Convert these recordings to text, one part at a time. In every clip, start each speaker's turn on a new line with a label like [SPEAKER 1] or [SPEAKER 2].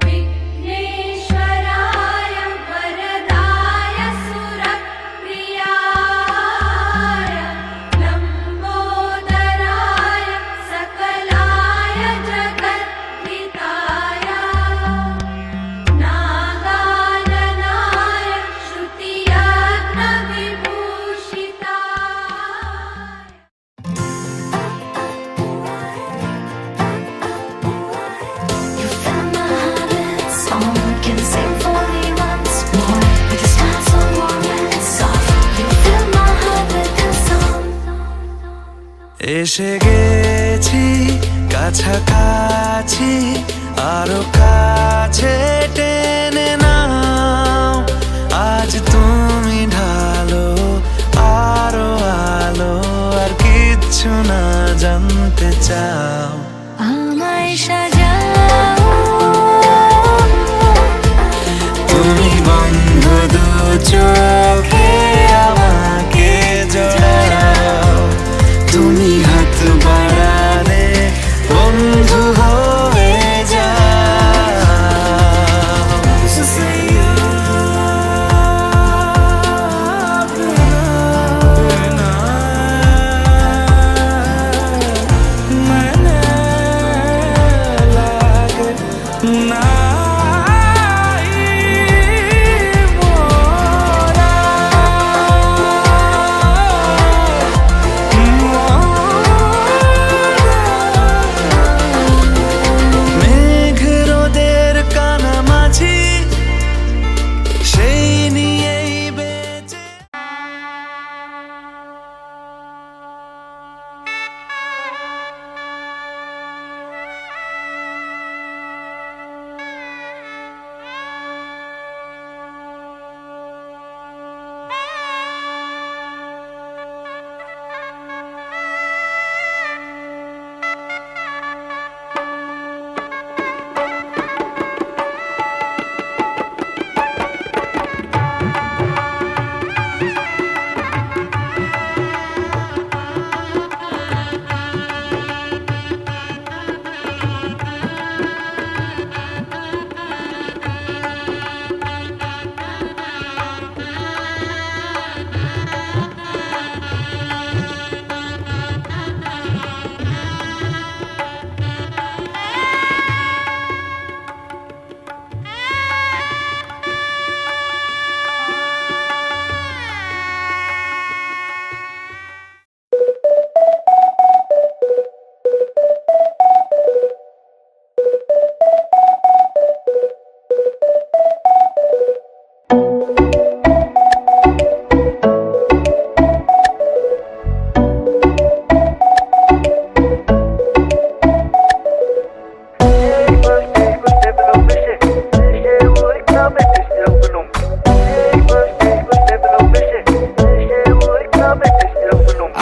[SPEAKER 1] विघ्नेश्वराय वरदाय सुरप्रियाय लम्बोदराय सकलाय जगद्धिताय नागाननाय श्रुतियज्ञविभूषिताय।
[SPEAKER 2] You fill my heart with song, can sing for me once more. With a smile so warm and soft, you fill my heart with a song.
[SPEAKER 3] এসে গেছি কাছাকাছি, আরো কাছে টেনে নাও। আজ তুমি ঢালো আরো আলো, আর কিচ্ছু না জানতে চাও।
[SPEAKER 2] আমায় সাজাও,
[SPEAKER 3] তুমি বন্ধ দু চোখে আমাকে জড়াও। তুমি হাত বাড়ালে বন্ধু হয়ে যাও। মেঘ রোদের কানামাছি, সেই নিয়েই বেঁচে।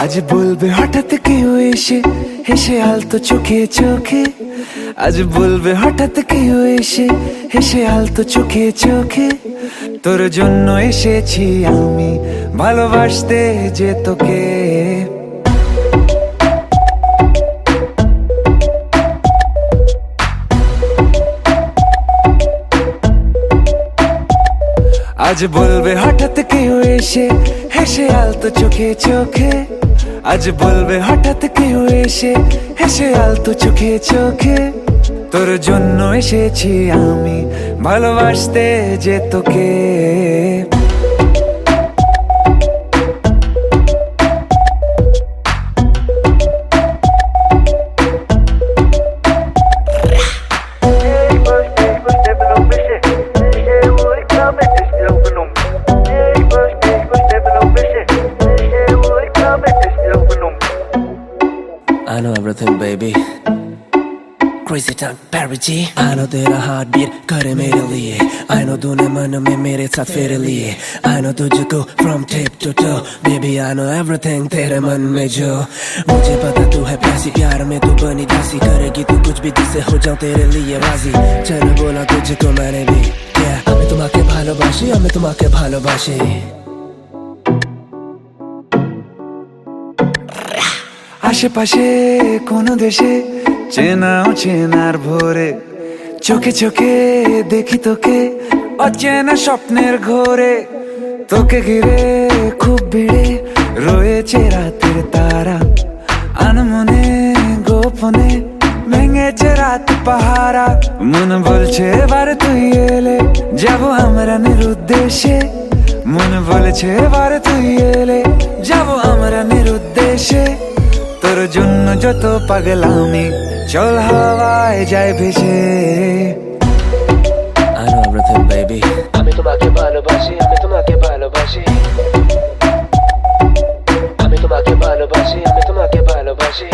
[SPEAKER 3] আজ বলবে হঠাৎ কেউ এসে হেসে আলতো চোখে চোখে। আজ বলবে হঠাৎ কেউ এসে হেসে আলতো চোখে চোখে। তোর জন্য এসেছি আমি ভালোবাসতে যে তোকে। আজ বলবে হঠাৎ কেউ এসে হেসে আলতো চোখে চোখে। আজ বলবে হঠাৎ কেউ এসে হেসে আলতো চোখে চোখে। তোর জন্য এসেছি আমি ভালোবাসতে যে তোকে।
[SPEAKER 4] I know everything, baby. Crazy tongue, Perry G. I know तेरा heart beat करे मेरे लिए. I know तूने मन में मेरे साथ फेरे लिए. I know तुझको from tip to toe. Baby, I know everything तेरे मन में जो. मुझे पता तू है प्यासी, प्यार में तू बनी दासी. करेगी तू कुछ भी जिससे हो जाऊं तेरे लिए राजी. चल बोला तुझको मैंने भी. Yeah, আমি তোমাকে ভালোবাসি, আমি তোমাকে ভালোবাসি.
[SPEAKER 3] আশেপাশে কোনো দেশে চেনাও চেনার ভোরে চোখে চোখে দেখি তোকে অচেনা স্বপ্নের ঘোরে, তোকে ঘিরে খুব ভিড়ে রয়েছে রাতের তারা, আনমনে গোপনে ভেঙেছে রাত পাহারা। মন বলছে এবার তুই এলে যাবো আমরা নিরুদ্দেশে, মন বলছে এবার তুই এলে যাবো আমরা নিরুদ্দেশে। তোর জন্য যত পাগলামি চল হাওয়ায় যায় ভেসে।
[SPEAKER 4] I know everything, baby. আমি তোমাকে ভালোবাসি, আমি তোমাকে ভালোবাসি, আমি তোমাকে ভালোবাসি, আমি তোমাকে ভালোবাসি।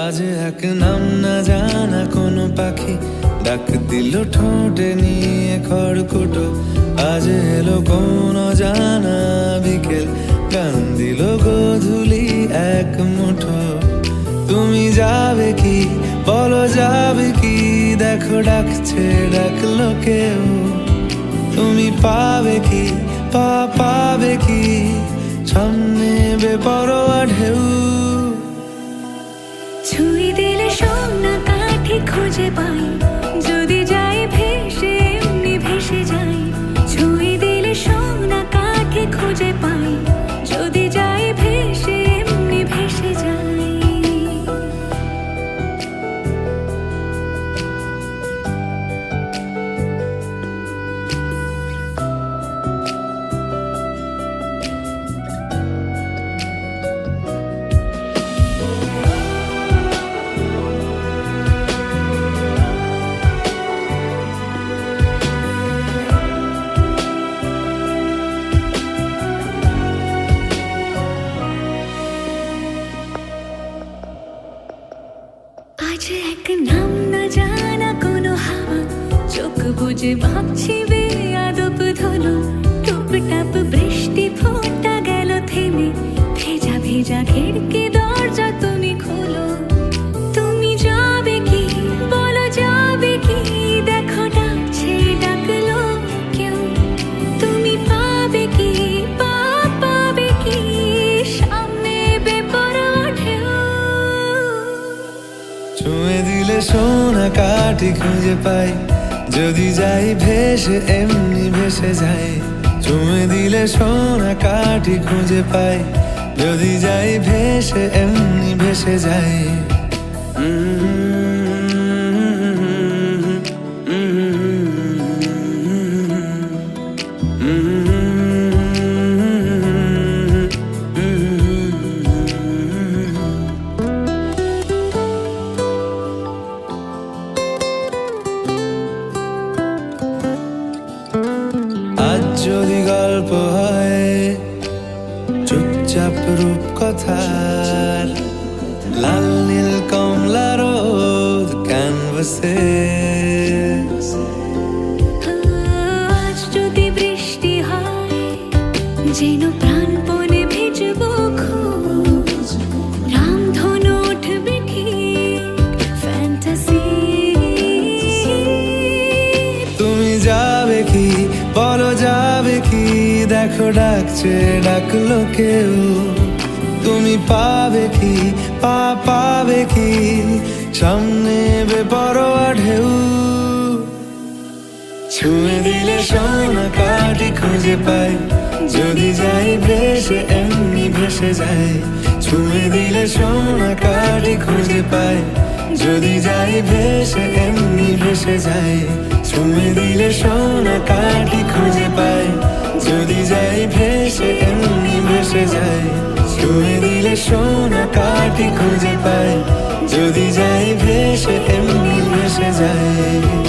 [SPEAKER 3] আজ এক নাম না জানা কোনো পাখি ডাক দিল ঠোঁটে নিয়ে খড়কুটো, আজ এলো কোন জানা বিকেল গান দিল গোধূলি এক মুঠো। তুমি যাবে কি বলো যাবে কি, দেখো ডাকছে ডাকলো কেউ, তুমি পাবে কি পাবে কি সামনে বেপরোয়া ঢেউ।
[SPEAKER 2] ছুঁয়ে দিলে সোনা কাঠি খুঁজে পাই, যদি যাই ভেসে এমনি ভেসে যাই। ছুঁয়ে দিলে সোনা কাঠি খুঁজে পাই, যদি যাই ভেসে এমনি ভেসে যাই। আজ এক নাম না জানা কোনো হাওয়া, চোখ বুঝে ভাবছি বেয়াদব ধলো। টুপটাপ বৃষ্টি ফোঁটা গেল থেমে, ভেজা ভেজা খিড়কি দরজা তুমি খোলো। তুমি যাবে কি বলো যাবে কি, দেখো ডাকছে ডাকলো কেউ, তুমি পাবে কি পাবে কি সামনে বেপরোয়া ঢেউ।
[SPEAKER 3] ছুঁয়ে দিলে সোনা কাঠি খুঁজে পাই, যদি যাই ভেসে এমনি ভেসে যাই। ছুঁয়ে দিলে সোনা কাঠি খুঁজে পাই, যদি যাই ভেসে এমনি ভেসে যাই। আজ যদি গল্প হয় চুপচাপ রূপকথার, লাল নীল কমলা রোদ ক্যানভাসে।
[SPEAKER 2] আজ যদি বৃষ্টি হয় যেন প্রাণপণে ভিজবো খুব, রামধনু উঠবে ঠিক ফ্যান্টাসি।
[SPEAKER 3] তুমি যাবে কি বলো যাবে কি, দেখো ডাকছে ডাকলো কেউ, তুমি পাবে কি পাবে কি সামনে বেপরোয়া ঢেউ। ছুঁয়ে দিলে সোনা কাঠি খুঁজে পাই, যদি যাই ভেসে এমনি ভেসে যাই। ছুঁয়ে দিলে সোনা কাঠি খুঁজে পাই, যদি যাই ভেসে এমনি ভেসে যাই। ছুঁয়ে দিলে সোনা কাঠি খুঁজে পাই, যদি যাই ভেসে এমনি ভেসে যাই। ছুঁয়ে দিলে সোনা কাঠি খুঁজে পাই যদি যাই ভেসে এমনি ভেসে যায়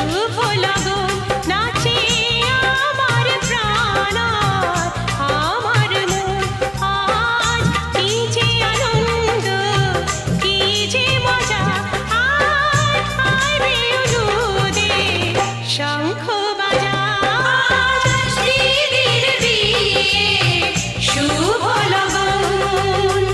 [SPEAKER 2] শুভ লগন নাচে আমার প্রাণ আমার মন আজ কি যে আনন্দ কি যে মজা আয় আয় রে অনুদে শঙ্খ বাজা আজ শ্রীদির বিয়ে শুভ লগন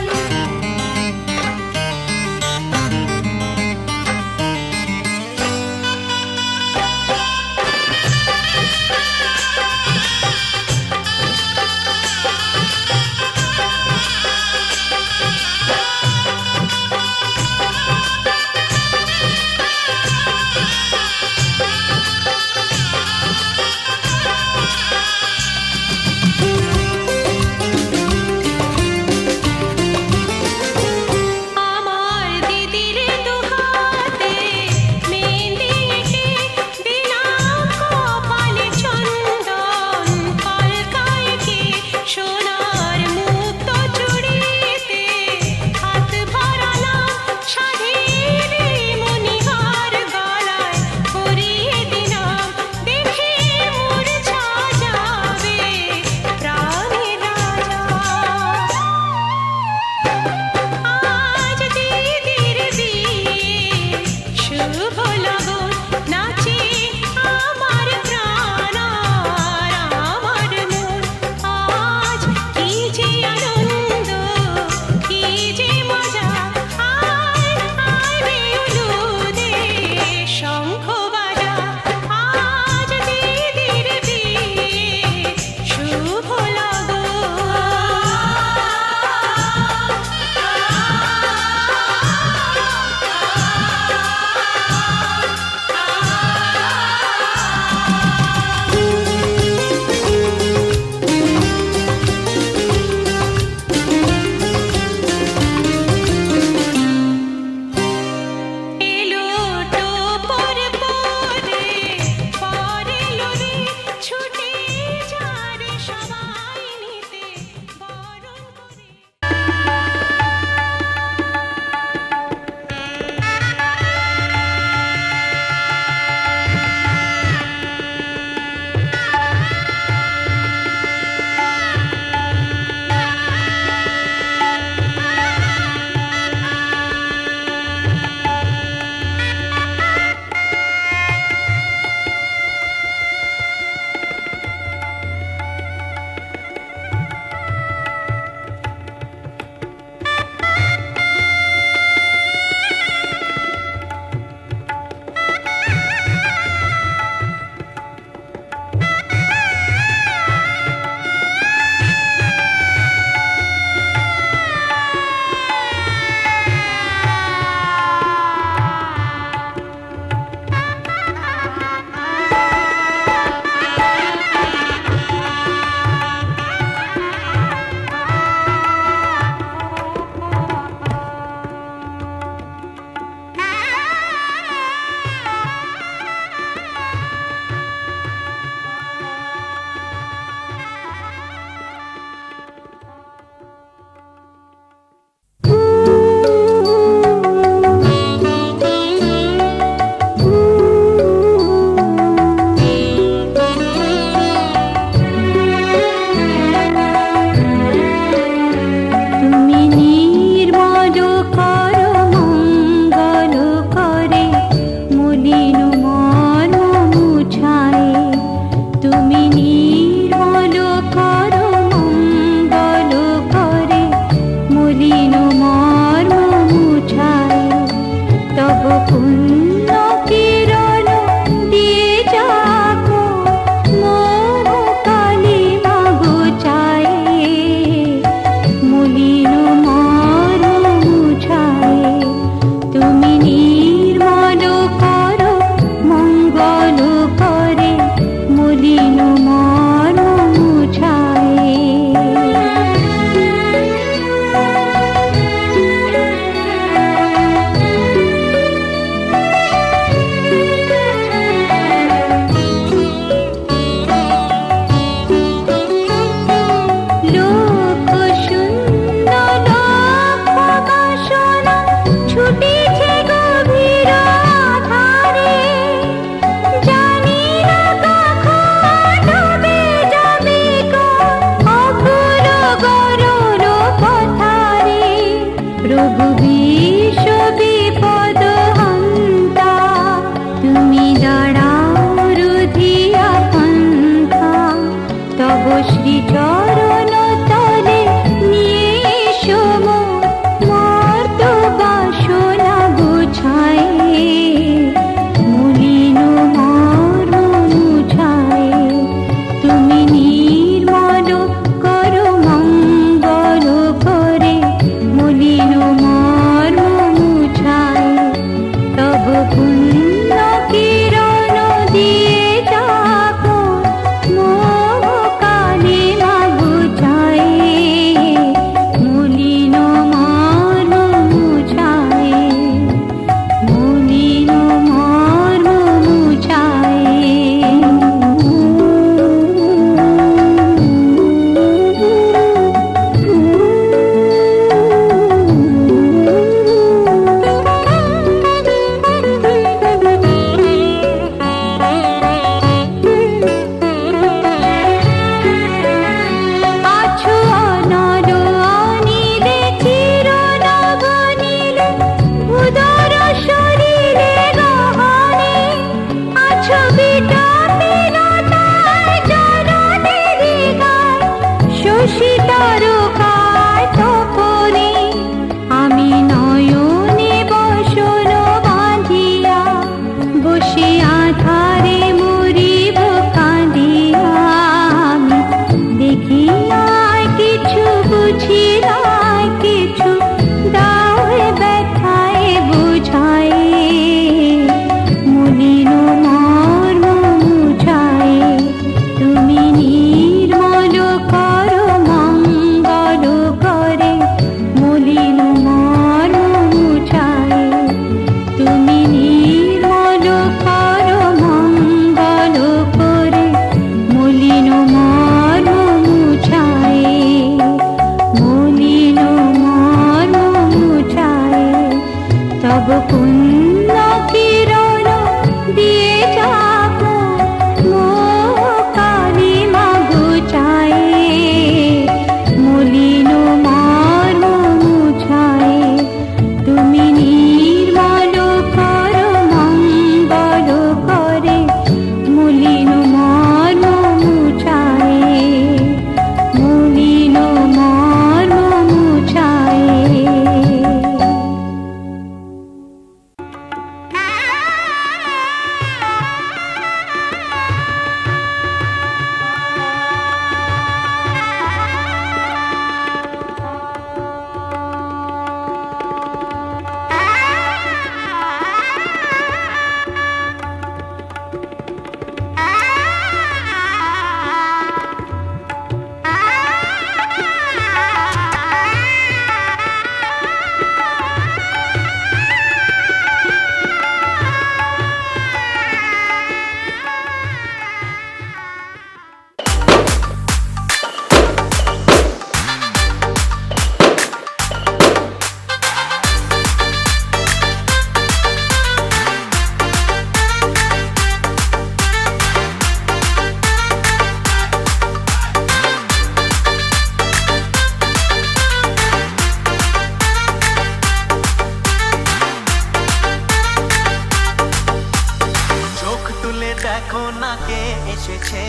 [SPEAKER 5] দেখো না কে এসেছে,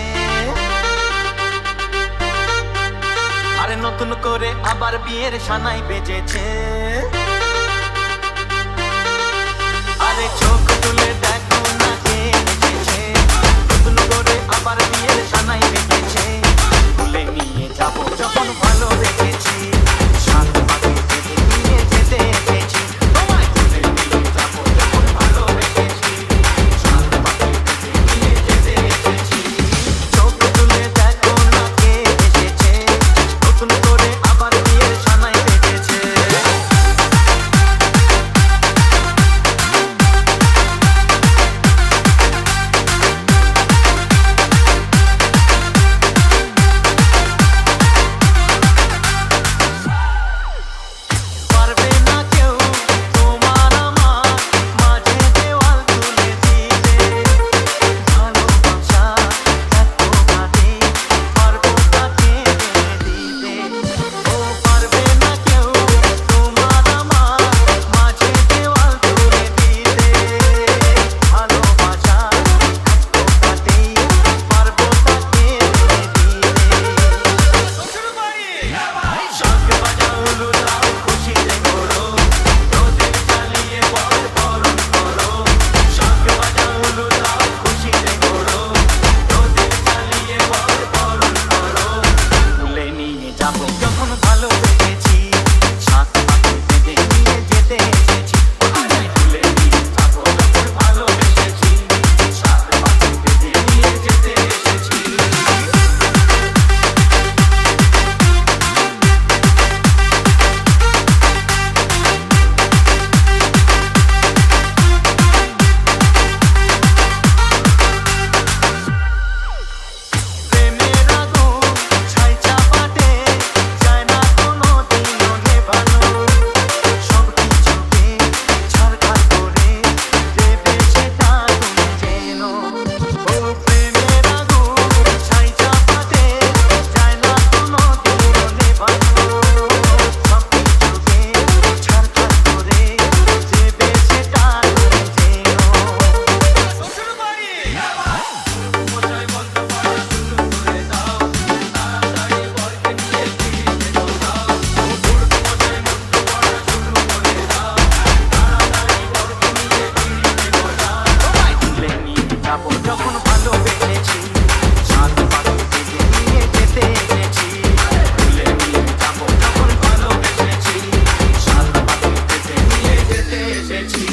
[SPEAKER 5] আরে নতুন করে আবার বিয়ের সানাই বেজেছে। আরে চোখ তুলে দেখো না কে এসেছে, নতুন করে আবার বিয়ের সানাই বেজেছে। তুলে নিয়ে যাবো যখন ভালো রেখেছি, সাত পাকে বেঁধে নিয়ে যেতে এসেছি। তোমায় তুলে নিয়ে যাবো যখন ভালো রেখেছি, সাত পাকে বেঁধে নিয়ে যেতে এসেছি। চোখ তুলে দেখো না কে এসেছে, নতুন করে আবার বিয়ের সানাই বেজেছে। পারবে না কেউ তোমার আমার মাঝে দেওয়াল তুলে দিতে, ভালোবাসা এত বাদে পারবো তাকে দিতে। ও পারবে না কেউ তোমার আমার মাঝে দেওয়াল তুলে দিতে, ভালোবাসা এত বাদে পারবো তাকে দিতে। শখ বাজাও লুলাও খুশিতে করো, তোদের চালিয়ে বল বরণ করো। শখ বাজাও লুলাও খুশিতে করো, তোদের চালিয়ে বল বরণ করো। তুলে নিয়ে যাবো যখন ভালো লেগেছি, সাত পাকে বেঁধে নিয়ে যেতে এসেছি। আরে তুলে নিয়ে যাবো যখন ভালো লেগেছি, সাত পাকে বেঁধে নিয়ে যেতে এসেছি। প্রেমের আগুন ছাই চাপাতে যায় না কোনো দিনও নেভানো, সব কিছুকে ছারখার করে দেবে সেটা তুমি যেন। ও প্রেমের আগুন ছাই চাপাতে যায় না কোনো দিনও নেভানো, সব কিছুকে ছারখার করে দেবে সেটা তুমি যেন। তোমায় তুলে নিয়ে যাবো যখন ভালো বেঁচেছি, সাত পাকে বেঁধে নিয়ে যেতে এসেছি। তুলে নিয়ে যাবো যখন ভালো বেঁচেছি, সাত পাকে বেঁধে নিয়ে যেতে এসেছি।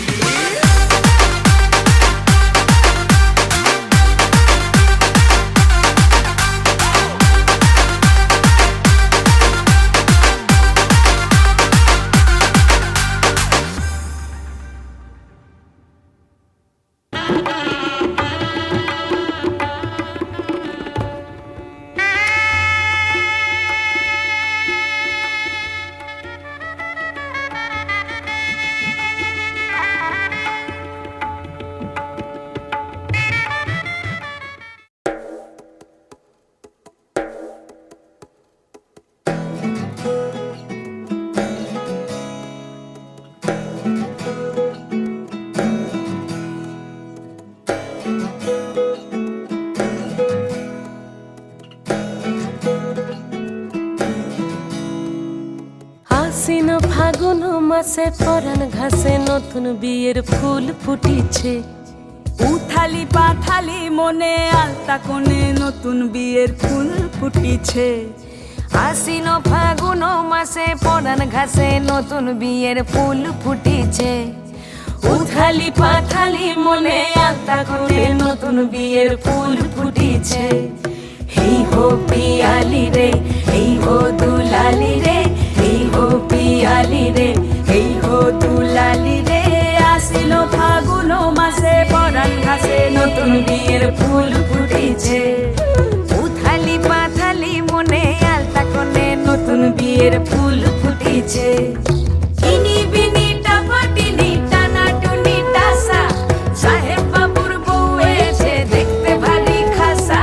[SPEAKER 6] আশ্বিন ফাগুন মাসে পরাণ ঘাসে নতুন বিয়ের ফুল ফুটিছে।
[SPEAKER 7] উথালি পাথালি মনে আলতা কোণে নতুন বিয়ের ফুল ফুটিছে।
[SPEAKER 6] আশ্বিন ফাগুন মাসে পরাণ ঘাসে নতুন বিয়ের ফুল ফুটিছে। উথালি পাথালি মনে আলতা কোণে নতুন বিয়ের ফুল ফুটিছে। এই হো পিয়ালি রে, এই হো দুলালি রে, এই হো পিয়ালি রে, এই হো দুলালি রে।
[SPEAKER 7] আশ্বিন ফাগুন মাসে পরাণ ঘাসে নতুন বিয়ের ফুল ফুটিছে।
[SPEAKER 6] উথালি পাথালি মনে আলতা কোণে নতুন বিয়ের ফুল ফুটিছে। ইনি বিনি টাপাটিনি টানা টুনি টাসা, সাহেব বাবুর বউ এসে দেখতে ভারী খাসা।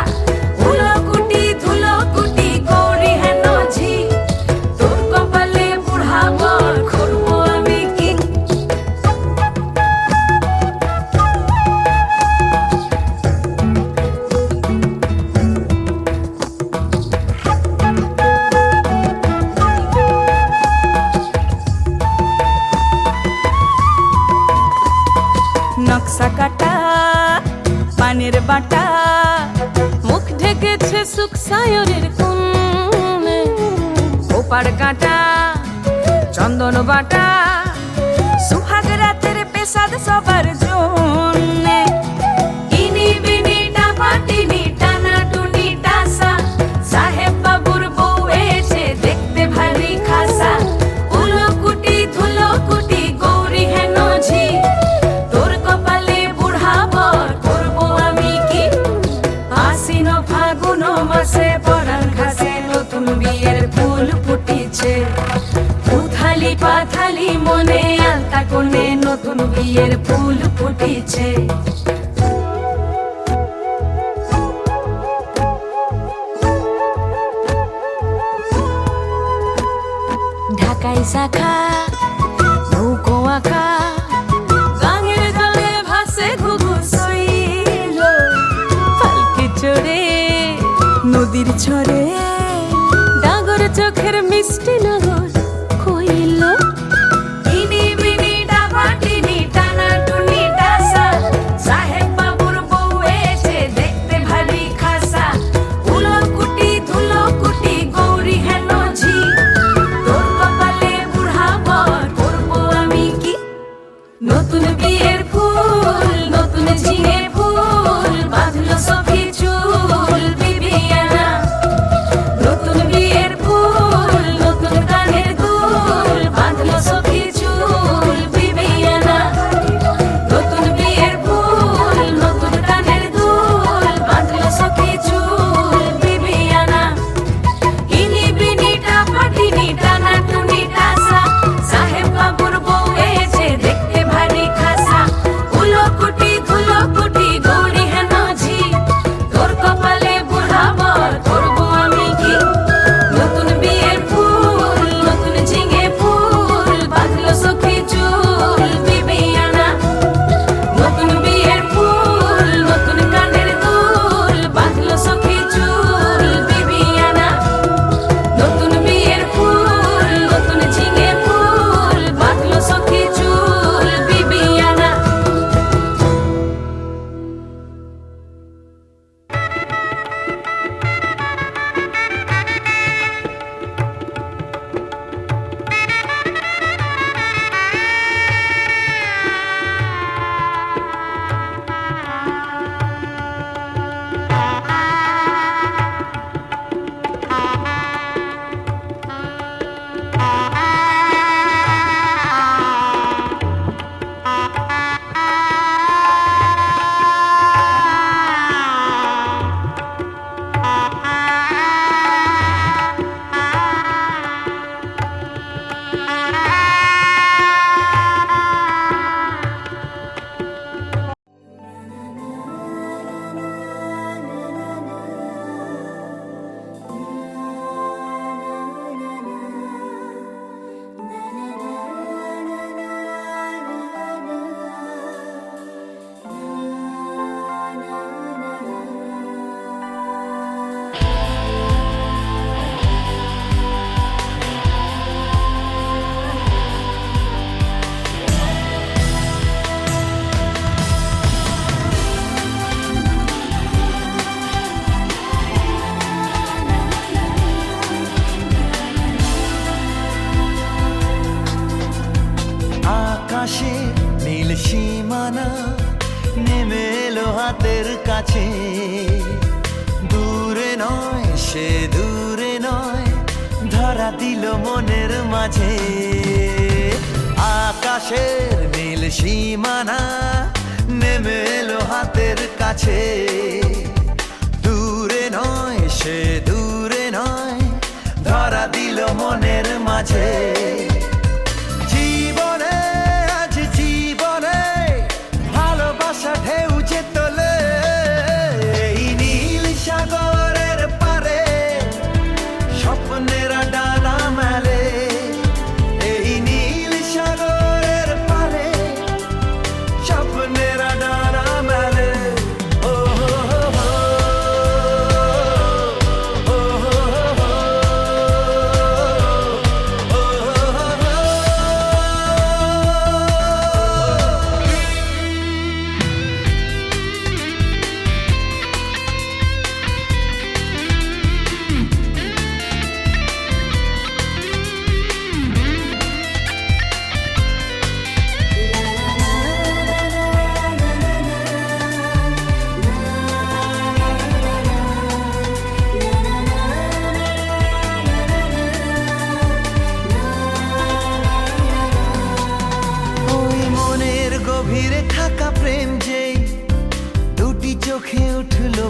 [SPEAKER 6] ধুলো কুটি গৌরী হেন ঝি, তোর কপালে বুড়া বর করবো আমি কি। মুখ ঢেকেছে সুখ সায়রের কোণে ওপার কাটা চন্দন বাটা সুহাগ রাতের পেশাদ সবার জন্যে ইনি বিনি টাপাটিনি টানা টুনি টাসা সাহেব বাবুর বউ এসে দেখতে ভারী খাসা উলো কুটি ধুলো কুটি গৌরী হেন ঝি তোর কপালে বুড়া বর করবো আমি কি আশ্বিন ফাগুন মাসে পরাণ ঘাসে নতুন বিয়ের ফুল ফুটিছে উথালি পাথালি মনে আলতা কোণে নতুন বিয়ের ফুল ফুটিছে ঢাকাই শাখা নৌকো আঁকা গাঙের জলে ভাসে ঘুঘু শৈল পালকি চড়ে নদীর ছড়ে ডাগর চোখের মিষ্টি নগর কইল ইনি বিনি ডাবাটিনি টানা টুনি টাসা সাহেব বাবুর বউ এসে দেখতে ভারী খাসা উলো কুটি ধুলো কুটি গৌরী হেন ঝি তোর কপালে বুড়া বর করবো আমি কি নতুন বিয়ের ফুল নতুন ঝিঙে ফুল বাঁধলো সখী চুল বিবিয়ানা নতুন বিয়ের ফুল নতুন কানের দুল বাঁধলো সখী চুল বিবিয়ানা নতুন বিয়ের ফুল নতুন কানের দুল বাঁধলো সখী চুল বিবিয়ানা ইনি বিনি টাপাটিনি টানা টুনি টাসা সাহেব বাবুর বউ এসে দেখতে ভারী খাসা উলো কুটি ধুলো কুটি গৌরী হেন ঝি তোর কপালে বুড়া বর করবো আমি কি নতুন বিয়ের ফুল নতুন ঝিঙে ফুল বাঁধলো সখী চুল বিবিয়ানা নতুন বিয়ের ফুল নতুন কানের দুল বাঁধলো সখী চুল বিবিয়ানা নতুন বিয়ের ফুল নতুন ঝিঙে ফুল বাঁধলো সখী চুল বিবিয়ানা
[SPEAKER 5] আকাশে নীল সীমানা নেমে এলো হাতের কাছে দূরে নয় সে দূরে নয় ধরা দিল মনের মাঝে আকাশের নীল সীমানা নেমে এলো হাতের কাছে দূরে নয় সে দূরে নয় ধরা দিল মনের মাঝে জীবনে আজ জীবনে ভালোবাসা ঢেউ যে তোলে এই নীল সাগরের পারে স্বপ্নেরা ডানা মেলে এই নীল সাগরের পারে স্বপ্নেরা ডানা মেলে ও হো হো হো, ও হো হো হো, ও হো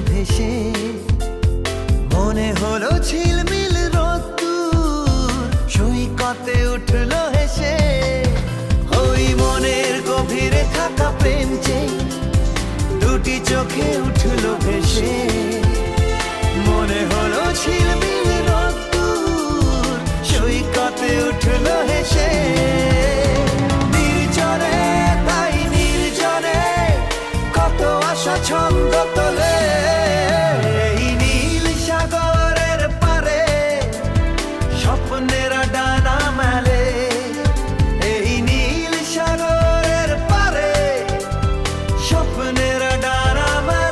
[SPEAKER 8] ভেসে মনে হলো ঝিলমিল রোদ্দুর সৈকতে উঠলো হেসে ওই মনের গভীরে থাকা প্রেম চেয়ে দুটি চোখে উঠলো ভেসে মনে হলো ঝিলমিল রোদ্দুর সৈকতে উঠলো হেসে নির্জনে তাই নির্জনে কত আশা ছন্দ তোলে এই নীল সাগরের পারে স্বপ্নেরা ডানা মেলে এই নীল সাগরের পারে স্বপ্নেরা ডানা মেলে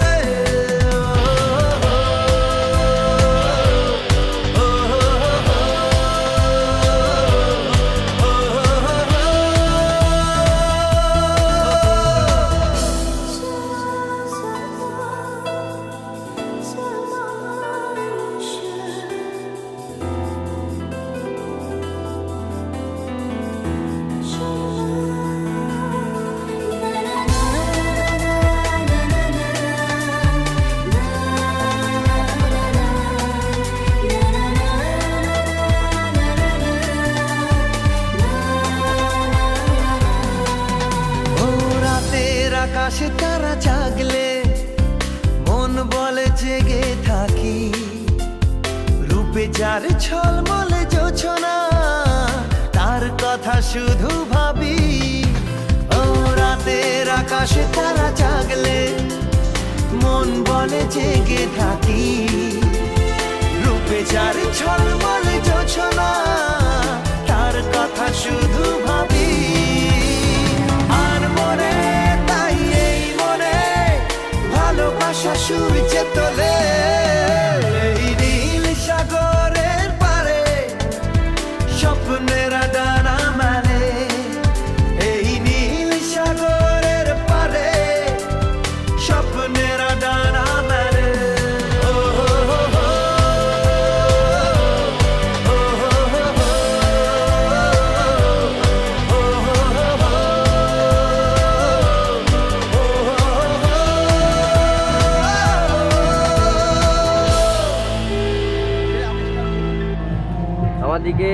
[SPEAKER 8] আকাশে তারা জাগলে মন বলে জেগে থাকি রূপে যার ছলমলে জোছনা তার কথা শুধু ভাবি ও রাতের আকাশে তারা জাগলে মন বলে জেগে থাকি রূপে যার ছলমলে জোছনা তার কথা শুধু ভাবি আর মনে ভালোবাসা সূর্যে তোলে এই নীল সাগরের পারে স্বপ্নেরা ডানা মেলে এই নীল সাগরের পারে স্বপ্নেরা ডানা মেলে
[SPEAKER 9] আমার দিকে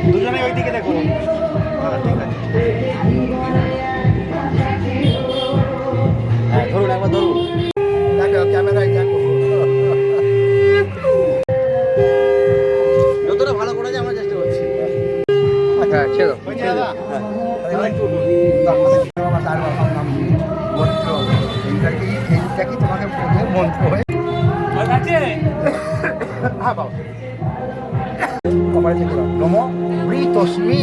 [SPEAKER 10] দুজনে ওইদিকে দেখো ঠিক আছে ধরুন একবার ধরুন দেখো ক্যামেরায় দেখো যতটা ভালো করা যায় আমরা চেষ্টা করছি
[SPEAKER 9] আচ্ছা ছেড়ো
[SPEAKER 10] তোমাকে মন্ত্র হয়ে হ্যাঁ বাবা নমো তস্মি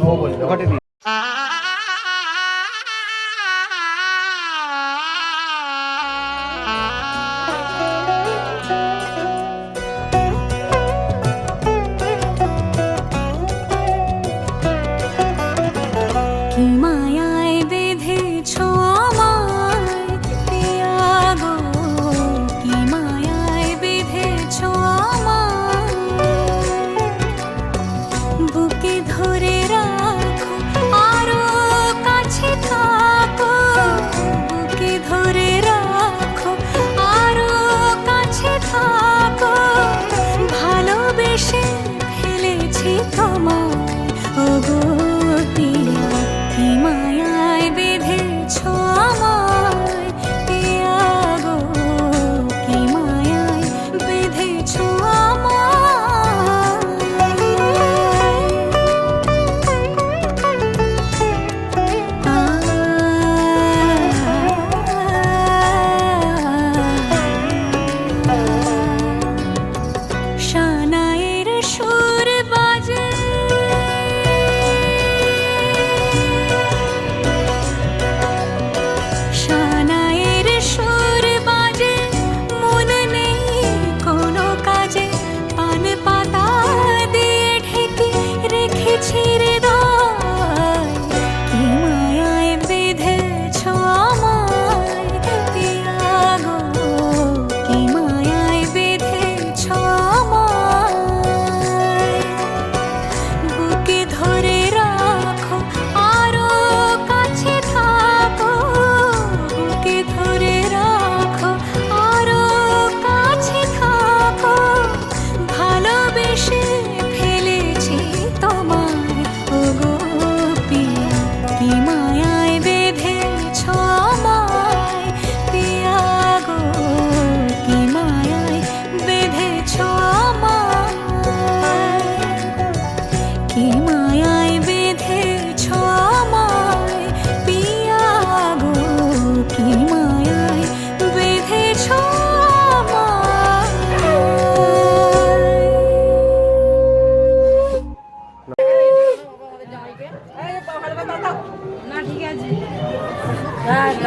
[SPEAKER 10] ও বলবে ঘটে দিই
[SPEAKER 2] কি মায়ায় বেঁধেছো আমায় পিয়া গো কি মায়ায় বেঁধেছো আমায় বুকে ধরে রাখো আরো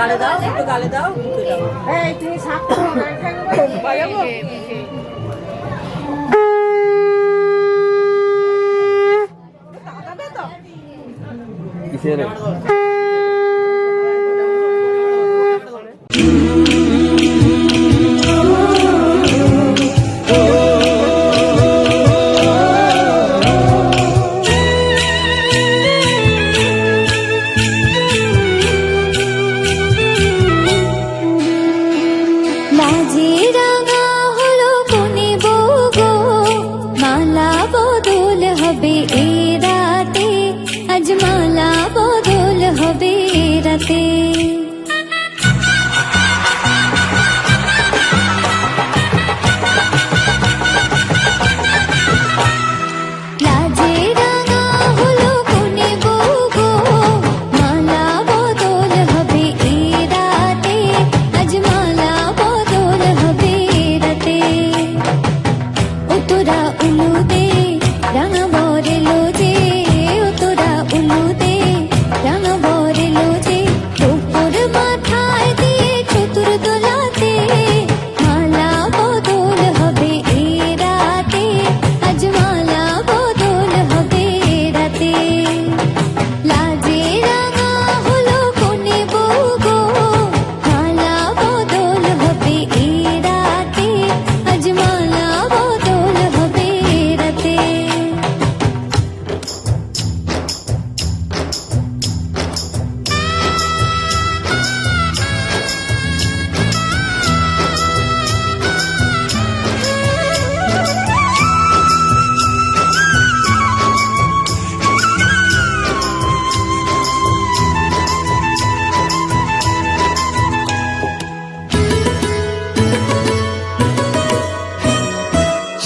[SPEAKER 7] গালে দাও, একটু গালে দাও, মুখে দাও। এই তুমি সাথে বাজাবো।
[SPEAKER 9] কিসের
[SPEAKER 2] লাজে রাঙা হলো কোনে বউ গো, মালা বদল হবে এ রাতে, আজ মালা বদল হবে এ রাতে। লাজে রাঙা হলো কোনে বউ গো, মালা বদল হবে এ রাতে, আজ মালা বদল হবে এ রাতে। ও তোরা উলুদে রাঙা বরে লোজে, ও তোরা উলুদে রাঙা বরে লোজে, উপর মাথায় দিয়ে চতুর দোলাতে, মালা বদল হবে এ রাতে, আজ মালা বদল হবে এ রাতে। লাজে রাঙা হলো কোনে বউ গো, মালা বদল হবে এ রাতে, আজ মালা বদল হবে এ রাতে।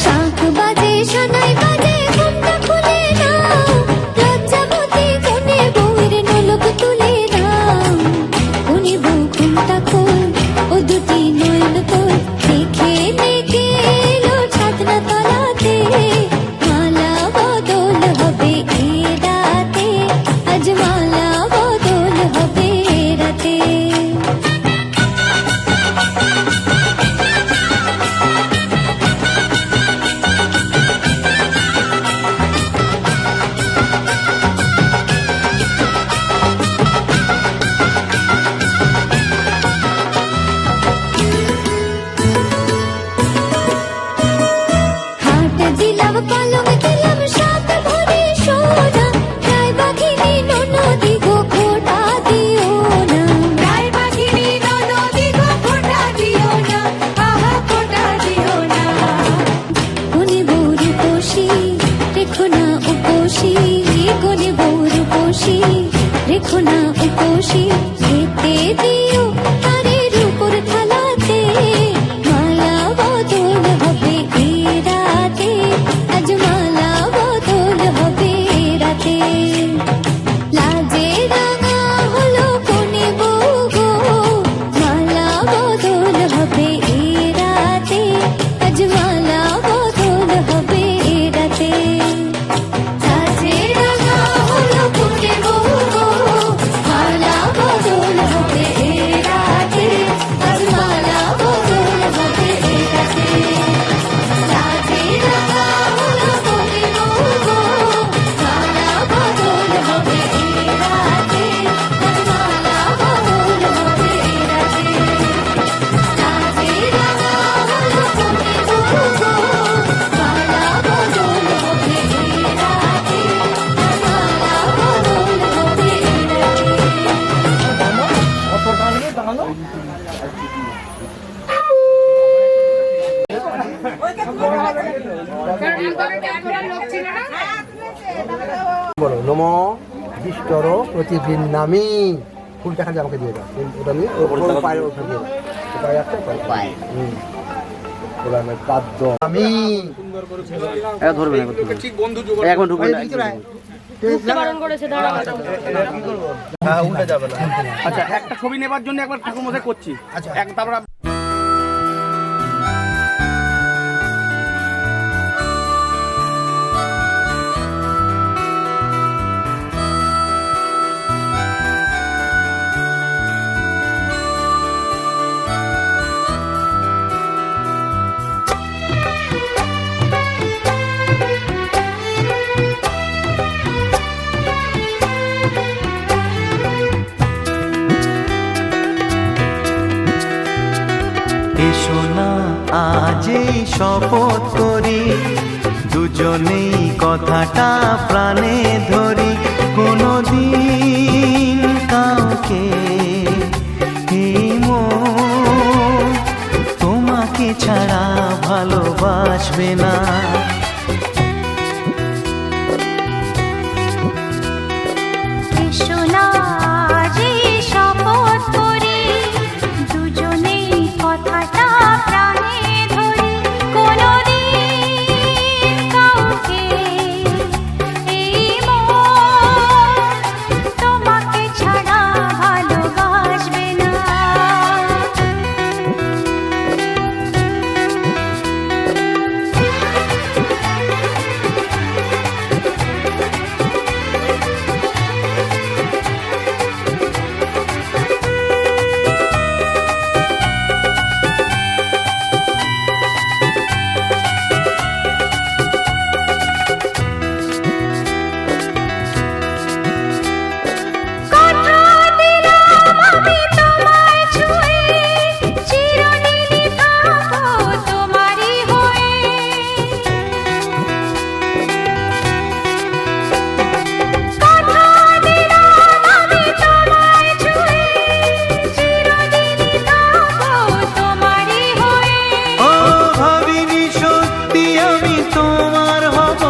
[SPEAKER 2] শাঁখ বাজে সানাই বাজে ঘুমটা খুলে নাও, লজ্জাবতী কোনে বউয়ের নোলক তুলে নাও। কোনে বউ ঘুমটা খোল, ও দুটি নয়ন তোল, দেখে নেকে এলো ছাদনা তলাতে, মালা বদল হবে এ রাতে, আজ মালা বদল হবে এ রাতে। হাট দিলাম পালং দিলাম সাত ভরি সোনা, রায় বাঘিনী ননদি গো খোটা দিও না, রায় বাঘিনী ননদি গো খোটা দিও না, আহা খোটা দিও না। কোনে বউ রূপসী রেখো না উপসী, কোনে বউ রূপসী রেখো না উপসী, খেতে দিও তারে রূপর থালাতে, মালা বদল হবে এ রাতে, আজ মালা বদল হবে এ রাতে। লাজে রাঙা হলো কোনে বউ গো, মালা বদল হবে এ রাতে, আজ মালা বদল হবে এ রাতে। লাজে রাঙা হলো কোনে বউ গো, মালা বদল হবে এ রাতে, আজ মালা বদল হবে এ রাতে। লাজে রাঙা হলো কোনে বউ গো, মালা বদল হবে এ রাতে, আজ মালা বদল হবে এ রাতে। লাজে রাঙা হলো কোনে বউ গো, মালা বদল হবে এ রাতে, আজ মালা বদল হবে এ
[SPEAKER 10] বলো নম বিষ্টর প্রতিবৃন্নামি, ফুলটা খালি আমাকে দিয়ে দাও, ওটা নিয়ে ওর পায়ে ওঠে দিয়ে দাও, পায়ে একটা পায়ে ওরা আমি কাদ্য আমি
[SPEAKER 9] ধরবে না এখন ঢুকবে না।
[SPEAKER 10] হ্যাঁ উল্টে যাবে না।
[SPEAKER 9] আচ্ছা একটা ছবি নেবার জন্য একবার ঠাকুর মশাই করছি,
[SPEAKER 10] আচ্ছা
[SPEAKER 9] তারপর
[SPEAKER 5] শপথ করি দুজনেই কথাটা প্রাণে ধরি কোনোদিন কাউকে এই মন তোমাকে ছাড়া ভালোবাসবে না।
[SPEAKER 2] এসো না যে শপথ করি দুজনেই কথাটা প্রাণে ধরি কোনোদিন কাউকে এই মন তোমাকে ছাড়া ভালোবাসবে না। কথা দিলাম আমি তোমায় ছুঁয়ে চিরদিনই থাকবো তোমারই হয়ে। কথা দিলাম আমি তোমায় ছুঁয়ে চিরদিনই থাকবো তোমারই হয়ে।
[SPEAKER 5] ও ভাবিনি সত্যি আমি তোমার হব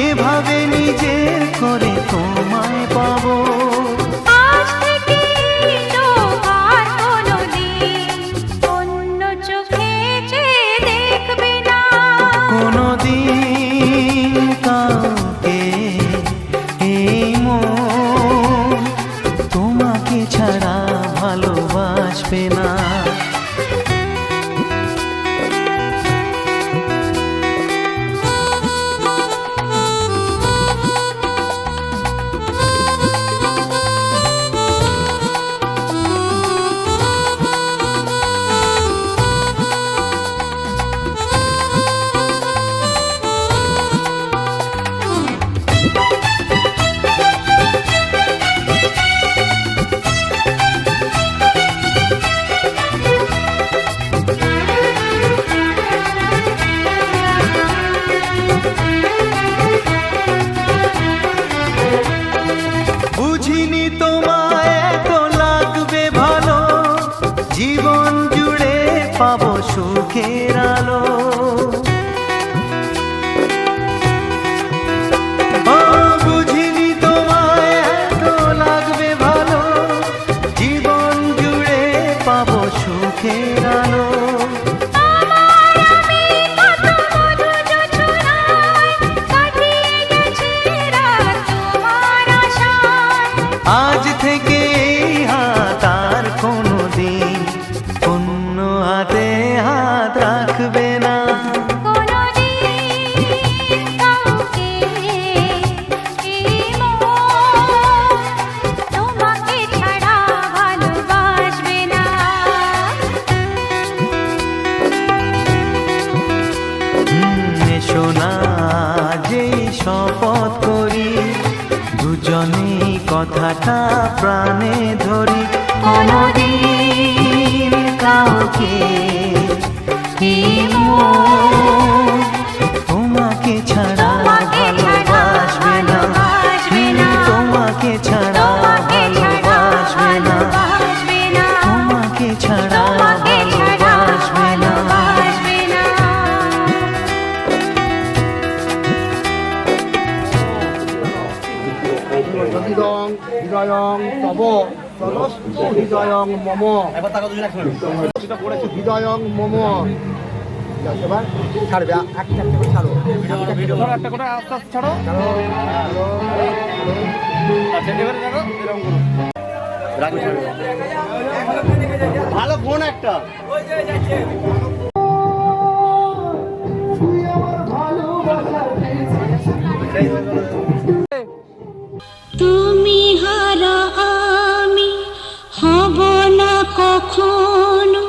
[SPEAKER 5] এভাবে নিজের করে তোমায় পাবো।
[SPEAKER 2] আজ থেকে চোখ আর কোনোদিন অন্য চোখে চেয়ে দেখবে না।
[SPEAKER 5] কোনোদিন কাউকে এই মন তোমাকে ছাড়া ভালোবাসবে না। বুঝিনি তোমায় এত লাগবে ভালো জীবন জুড়ে পাবো সুখের আলো। ও বুঝিনি তোমায় এত লাগবে ভালো জীবন জুড়ে পাবো সুখের আলো।
[SPEAKER 2] আমার আমি কত মধু যোছনায় কাটিয়ে গেছি রাত তোমার আশায়।
[SPEAKER 5] আজ থেকে এই হাত আর কোনোদিন অন্য হাতে হাত রাখবে না।
[SPEAKER 2] কোনোদিন কাউকে এই মন তোমাকে ছাড়া ভালোবাসবে না।
[SPEAKER 5] এসো না যেই শপথ করি দুজনেই কথাটা প্রাণে ধরি কোনোদিন কাউকে এই মন তোমাকে ছাড়া ভালোবাসবে না। তোমাকে ছাড়া ভালোবাসবে না। তোমাকে ছাড়া ভালোবাসবে না।
[SPEAKER 10] যদিদং হৃদয়ং তব তদস্তু হৃদয়ং মম হৃদয়ং মম। এবার ছাড়বে একটা একটা করে ছাড়ো
[SPEAKER 9] ধরো একটা করে আস্তে আস্তে ছাড়ো।
[SPEAKER 10] ছাড়ো ছাড়ো
[SPEAKER 9] আচ্ছা এবারে দেখো এরকম করো।
[SPEAKER 10] ভালো ফোন একটা
[SPEAKER 2] তুমি হারা আমি হব না কখনো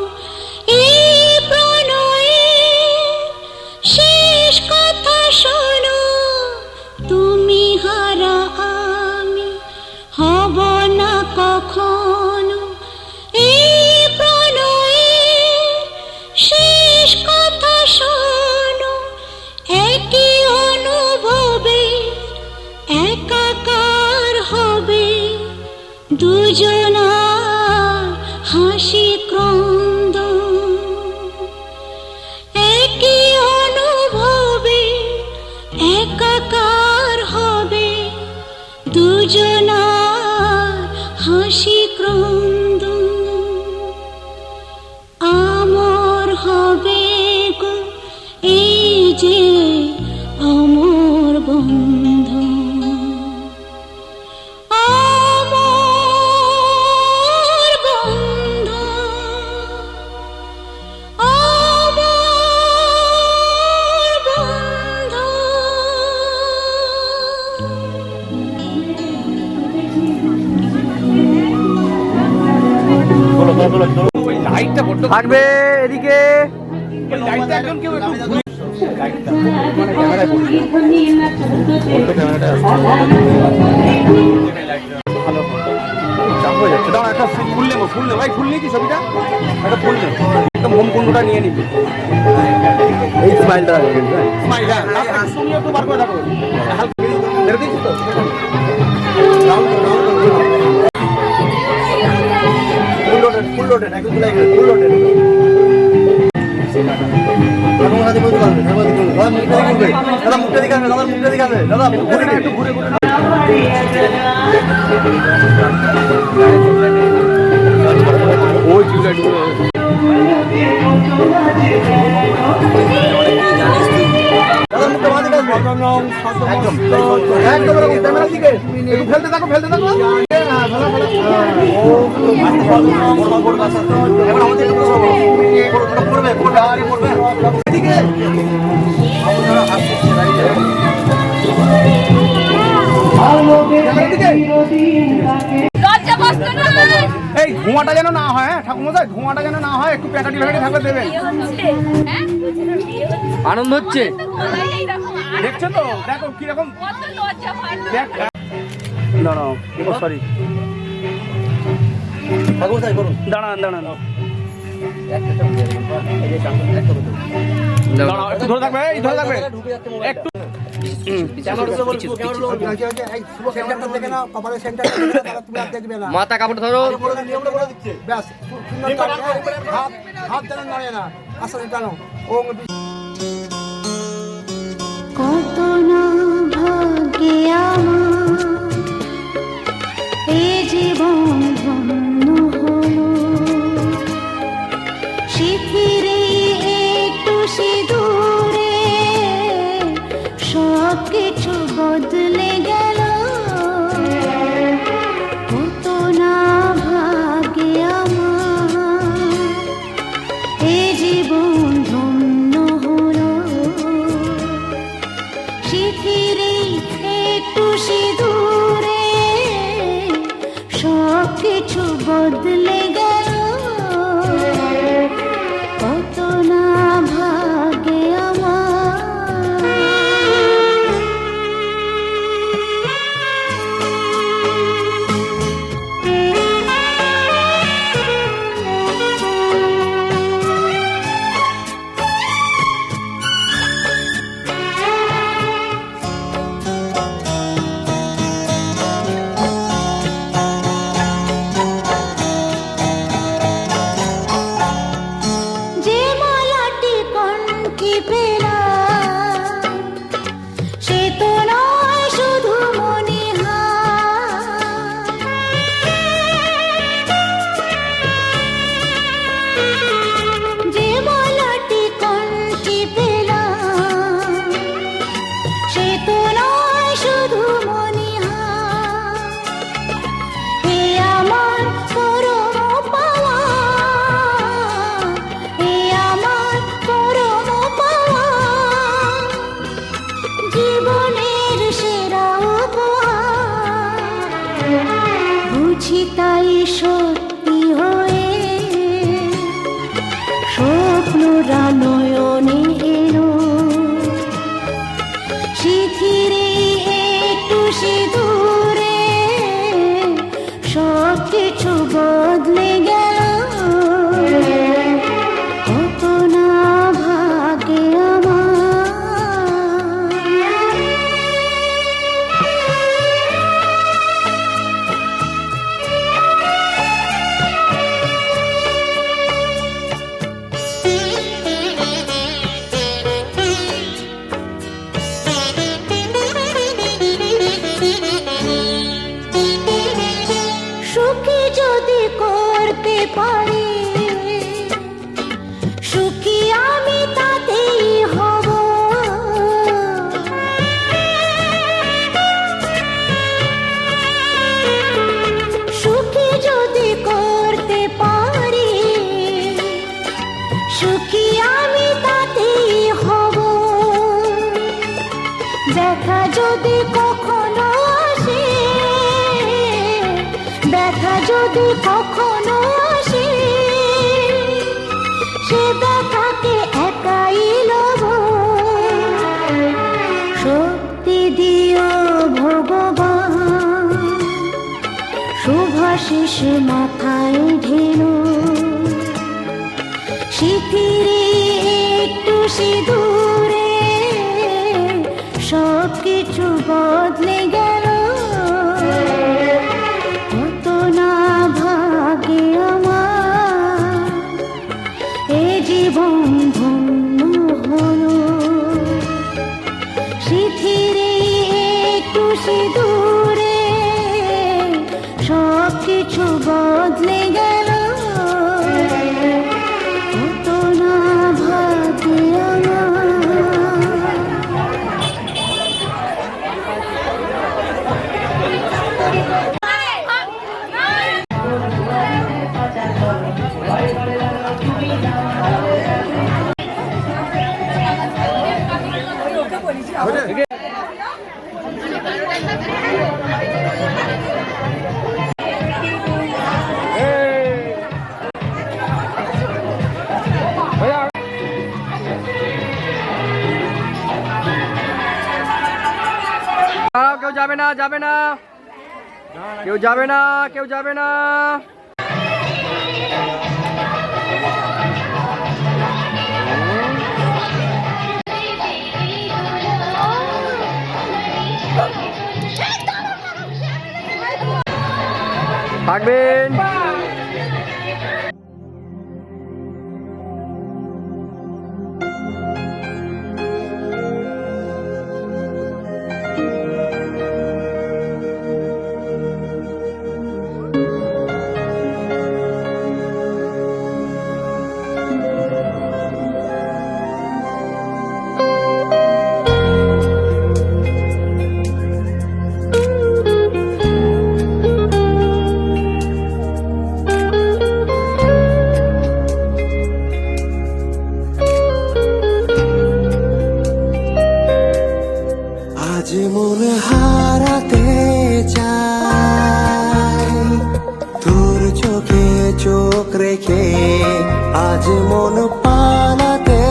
[SPEAKER 2] এই প্রণয়ে শেষ কথা শোনো। তুমি হারা আমি হব না কখনো এই প্রণয়ে শেষ কথা শোনো। দুজনার হাসি ক্রন্দ একই অনুভবে একাকার হবে দুজনার হাসি ক্রন্দ আমর হবে গো এই যে অমর বন্ধু অমর বন্ধু অমর বন্ধু
[SPEAKER 9] ওই লাইটটা বড্ড
[SPEAKER 10] থাকবে এদিকে
[SPEAKER 9] ওই লাইটটা একদম কেউ একটু ঘুরিয়ে লাইটটা
[SPEAKER 10] চাপ হয়ে যাচ্ছে
[SPEAKER 9] দাঁড়া একটা ফুল নে ভাই ফুল নিয়ে কি ছবিটা একটা ফুল নে একদম হোম কুন্ডটা নিয়ে নিবি
[SPEAKER 10] এই স্মাইলটা রাখবে কিন্তু হ্যাঁ।
[SPEAKER 9] স্মাইল হ্যাঁ তারপরে তুমি একটু বার করে থাকো হালকা মেরে দিচ্ছি তো
[SPEAKER 10] ফুল লোডেড একদম ফুল লোডেড এখন হাতে বলতে পারবে দাদা মুখটা দিকে দাদা মুখটা দিকে দাদা ঘুরে একটু ঘুরে ঘুরে
[SPEAKER 9] ওই টিউবলাইট গুলো
[SPEAKER 10] দাদা মুখটা বাঁধে গেছে একদম একদম ক্যামেরার দিকে একটু ফেলতে থাকো এখন আমাদের একটু পড়বে এদিকে
[SPEAKER 9] এই ধোঁয়াটা যেন না হয় হ্যাঁ ঠাকুমশাই ধোঁয়াটা যেন না হয় একটু প্যাকাটি প্যাকাটি থাকলে দেবেন
[SPEAKER 10] আনন্দ হচ্ছে
[SPEAKER 9] দেখছো তো দেখো কিরকম দেখ না না সরি
[SPEAKER 10] ঠাকুর তাই করুন
[SPEAKER 9] দাঁড়ান একটু ধরে থাকবে এই ধরে থাকবে একটু
[SPEAKER 10] মাথা কাপড় ধরো
[SPEAKER 2] কত না ভাগ্যে আমার এই জীবন ধন্য হলো শিথিরে একটু সিঁদুরে সব কিছু বদলে গেল কত না ভাগ্যে আমার এই জীবন ধন্য হলো শিথিরে একটু সিঁদুরে সব কিছু বদলে গেল কত না ভাগ্যে আমার যে মালাটি কণ্ঠে পেলাম সে তো নয় শুধু মণিহার যে মালাটি কণ্ঠে পেলাম সে তো নয় শুধু মণিহার এ আমার পরম পাওয়া এ আমার পরম পাওয়া জীবনের সেরা উপহার বুঝি তাই সত্যি হয়ে স্বপ্নরা নয়নে এলো শিথিরে একটু সিঁদুরে সব কিছু বদলে গেল কত না ভাগ্যে আমার দেখা যদি কখনো আসে, দেখা যদি কখনো আসে, সে দেখাকে একাই লব। শক্তি দিও ভগবান, শুভাশিস মাথায় ঢেলো, শিথিরে একটু সিঁদুরে সব কিছু বদলে গেল। কত না ভাগে আমার এ জীবন ধন্য হলো। শিথিরে একটু সিঁদুরে সব কিছু বদলে গেল। কত না ভাগে আমার।
[SPEAKER 9] কেউ যাবে না, যাবে না, কেউ যাবে না, কেউ যাবে না। থাকবেন।
[SPEAKER 3] আজ মন হারাতে চাই তোর চোখে চোখ রেখে, আজ মন পালাতে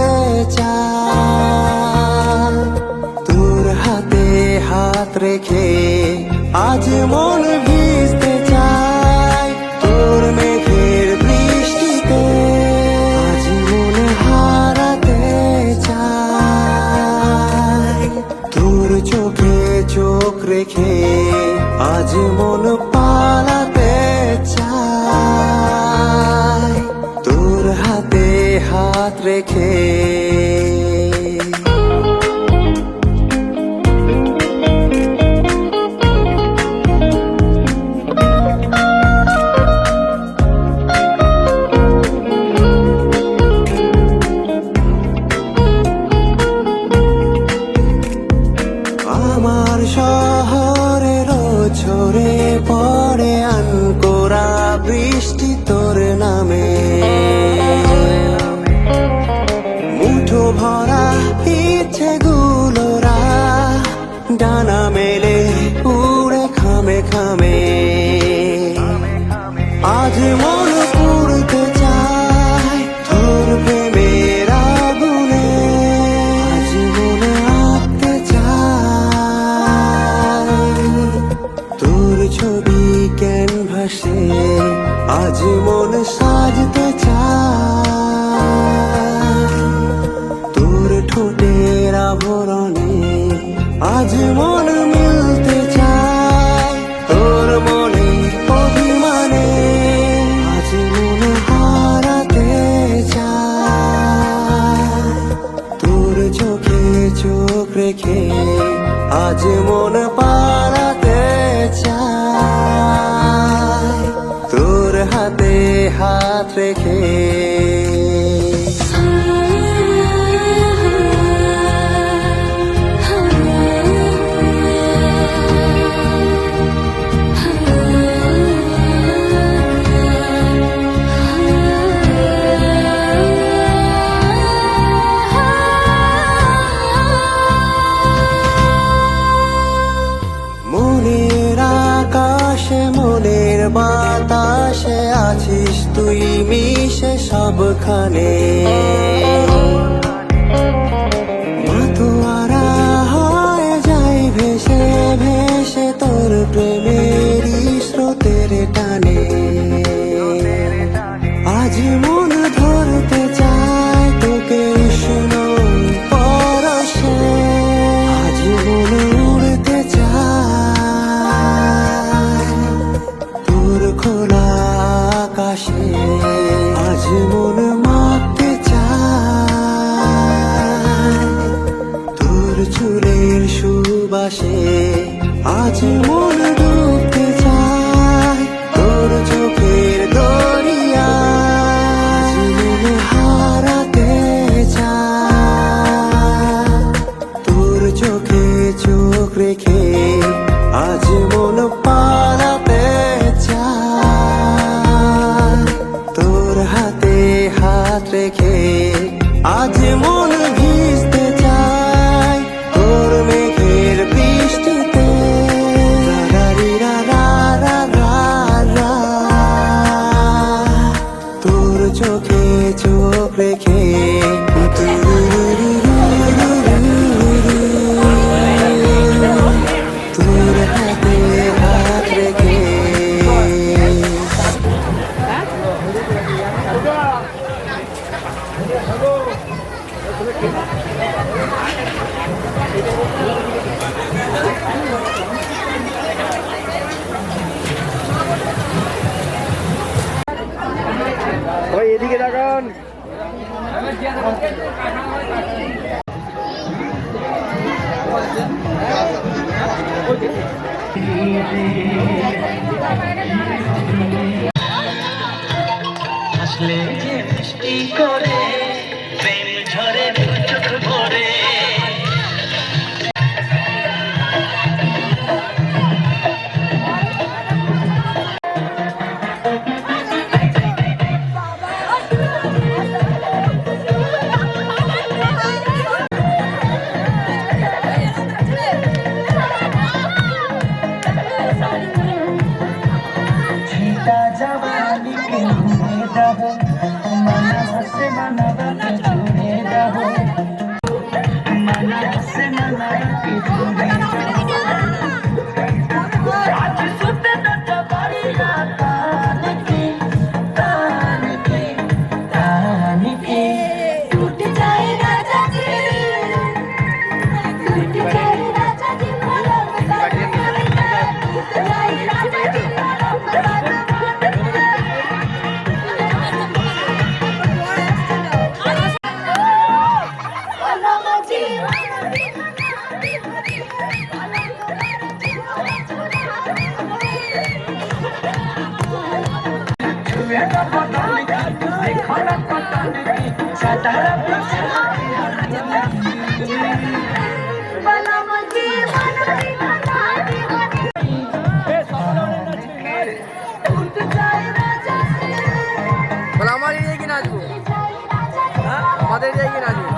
[SPEAKER 3] চাই তোর হাতে হাত রেখে, আজ মন ভিজতে চাই তোর মেঘের বৃষ্টিতে। আজ মন হারাতে চাই তোর চোখে চোখ রেখে, আজ মন পালাতে চাই তোর হাতে হাত রেখে। আমার শহরের ঝরে পড়ে আনকোরা বৃষ্টি তোর নামে, মুঠো ভরা ইচ্ছেগুলোরা ডানা মেলে উড়ে খামে খামে। আজ মন পুড়তে চায় তোর প্রেমের আগুনে, আজ মন আঁকতে চায় তোর ছবি ক্যানভাসে, আজ মন সাজতে চায় তোর ঠোঁটের আভরণে, আজ মন মিলতে চায় তোর মনে অভিমানে। আজ মন হারাতে চায় তোর চোখে চোখ রেখে, আজ মন পালাতে চায় তোর হাতে হাত রেখে।
[SPEAKER 5] আছিস তুই মিশে সবখানে মাতোয়ারা হয়ে যায় ভেসে ভেসে তোর প্রেমেরই স্রোতের টানে আজ মন ধরতে চায় তোকে উষ্ণ পরশে আজ মন উড়তে চায় তোর খোলা আকাশে আজ মন মাপতে চায় তোর চুলের সুবাসে আজ মন ডুবতে চায় তোর চোখের দরিয়া আজ মন হারাতে চায় তোর চোখে চোখ রেখে আজ মন পালাতে চায় তোর হাতে হাত রেখে আজ মন ভিজতে চায় তোর মেঘের বৃষ্টিতে রারারিরা রারারা রা। তোর চোখে চোখ রেখে তোর হাতে হাত রেখে
[SPEAKER 9] ওই এদিকে দেখান
[SPEAKER 5] আসলে যে মিষ্টি করে প্রেম ঝরে চোখ ভরে जीता जवानी के लिए रहो मना से मना के जुड़े रहो मना से मना के जुड़े रहो आज सुते न जबरिया तान के
[SPEAKER 1] टूट जाए राजा जी टूट जाए राजा जी बोलो टूट जाए राजा जी
[SPEAKER 9] আমার এদিকে কি নাচবো আমাদের এদিকে কি নাচবো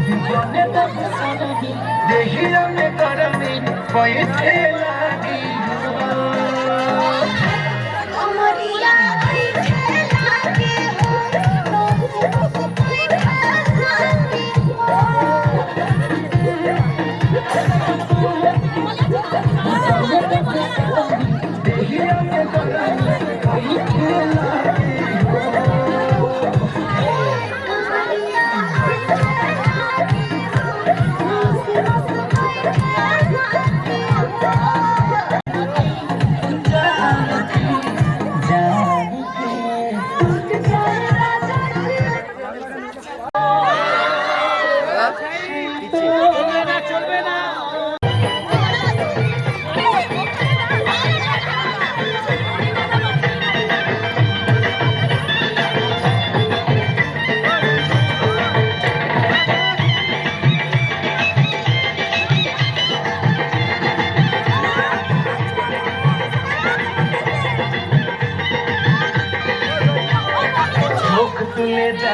[SPEAKER 5] জীবনে তো